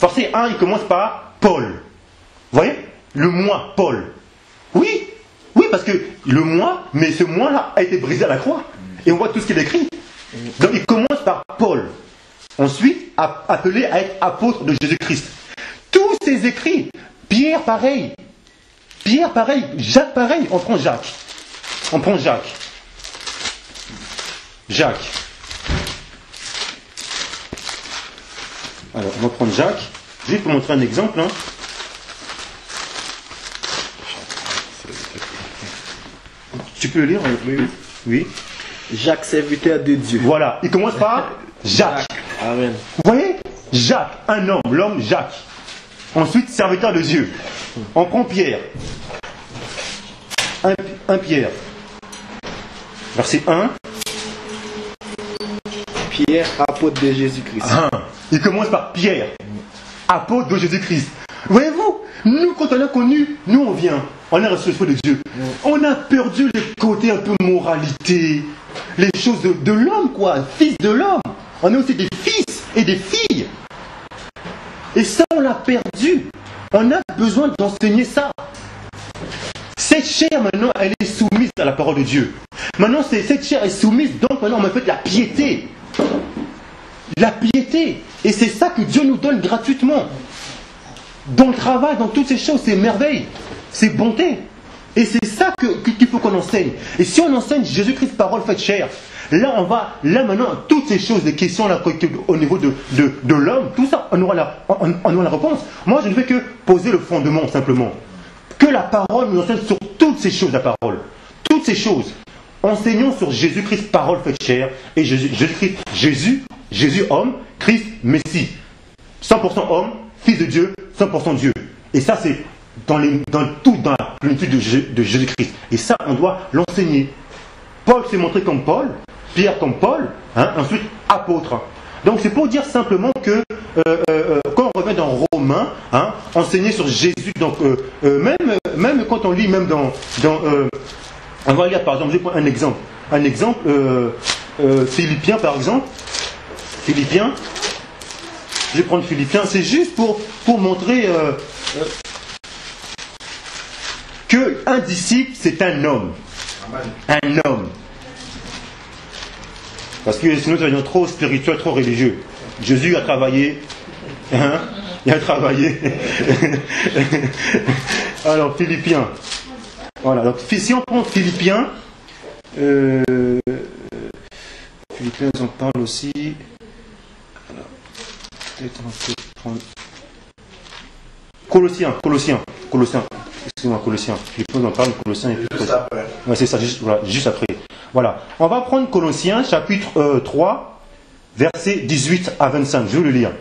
Verset 1, il commence par Paul. Vous voyez? Le moi, Paul. Oui, parce que le moi, mais ce moi-là a été brisé à la croix. Et on voit tout ce qu'il écrit. Donc il commence par Paul. Ensuite, appelé à être apôtre de Jésus-Christ. Tous ces écrits, Pierre pareil, Jacques pareil, on prend Jacques. Alors, on va prendre Jacques. Juste pour montrer un exemple. Tu peux le lire? Oui. Jacques, serviteur de Dieu. Voilà, il commence par Jacques. Amen. Vous voyez? Jacques, un homme, l'homme Jacques. Ensuite, serviteur de Dieu. On prend Pierre. Un Pierre. Verset 1. Pierre, apôtre de Jésus-Christ. Il commence par Pierre, apôtre de Jésus-Christ. Voyez-vous, nous, quand on a connu, nous on vient, on est reçu l'Esprit de Dieu. On a perdu le côté un peu moralité, les choses de l'homme, quoi, fils de l'homme. On est aussi des fils et des filles. Et ça, on l'a perdu. On a besoin d'enseigner ça. Cette chair, maintenant, elle est soumise à la parole de Dieu. Maintenant, cette chair est soumise, donc maintenant, on me fait la piété. La piété. Et c'est ça que Dieu nous donne gratuitement. Dans le travail, dans toutes ces choses, c'est merveille. C'est bonté. Et c'est ça qu'il faut qu'on enseigne. Et si on enseigne Jésus-Christ, parole faite chair, là maintenant, toutes ces choses, les questions là, au niveau de l'homme, tout ça, on aura la réponse. Moi, je ne fais que poser le fondement, simplement. Que la parole nous enseigne sur toutes ces choses, la parole. Toutes ces choses. Enseignons sur Jésus-Christ, parole faite chair, et Jésus-Christ, Jésus homme, Christ, Messie. 100% homme, fils de Dieu, 100% Dieu. Et ça, c'est dans la plénitude de Jésus-Christ. Et ça, on doit l'enseigner. Paul s'est montré comme Paul, Pierre comme Paul, ensuite apôtre. Donc c'est pour dire simplement que quand on revient dans Romains, enseigner sur Jésus, donc même quand on lit, même dans on va lire par exemple, je vais prendre un exemple. Philippiens par exemple. Philippiens. Je vais prendre Philippiens. C'est juste pour montrer que un disciple c'est un homme. Un homme. Parce que sinon nous devenons trop spirituels, trop religieux. Jésus a travaillé. Il a travaillé. Alors Philippiens. Voilà, donc si on prend Philippiens, Philippiens en parle aussi. Alors, peut-être on peut prendre Colossiens. Excusez-moi, Colossiens. Philippiens en parle, Colossiens. Juste après. Ouais, c'est ça, juste après. Voilà. On va prendre Colossiens, chapitre 3, versets 18 à 25. Je vais le lire.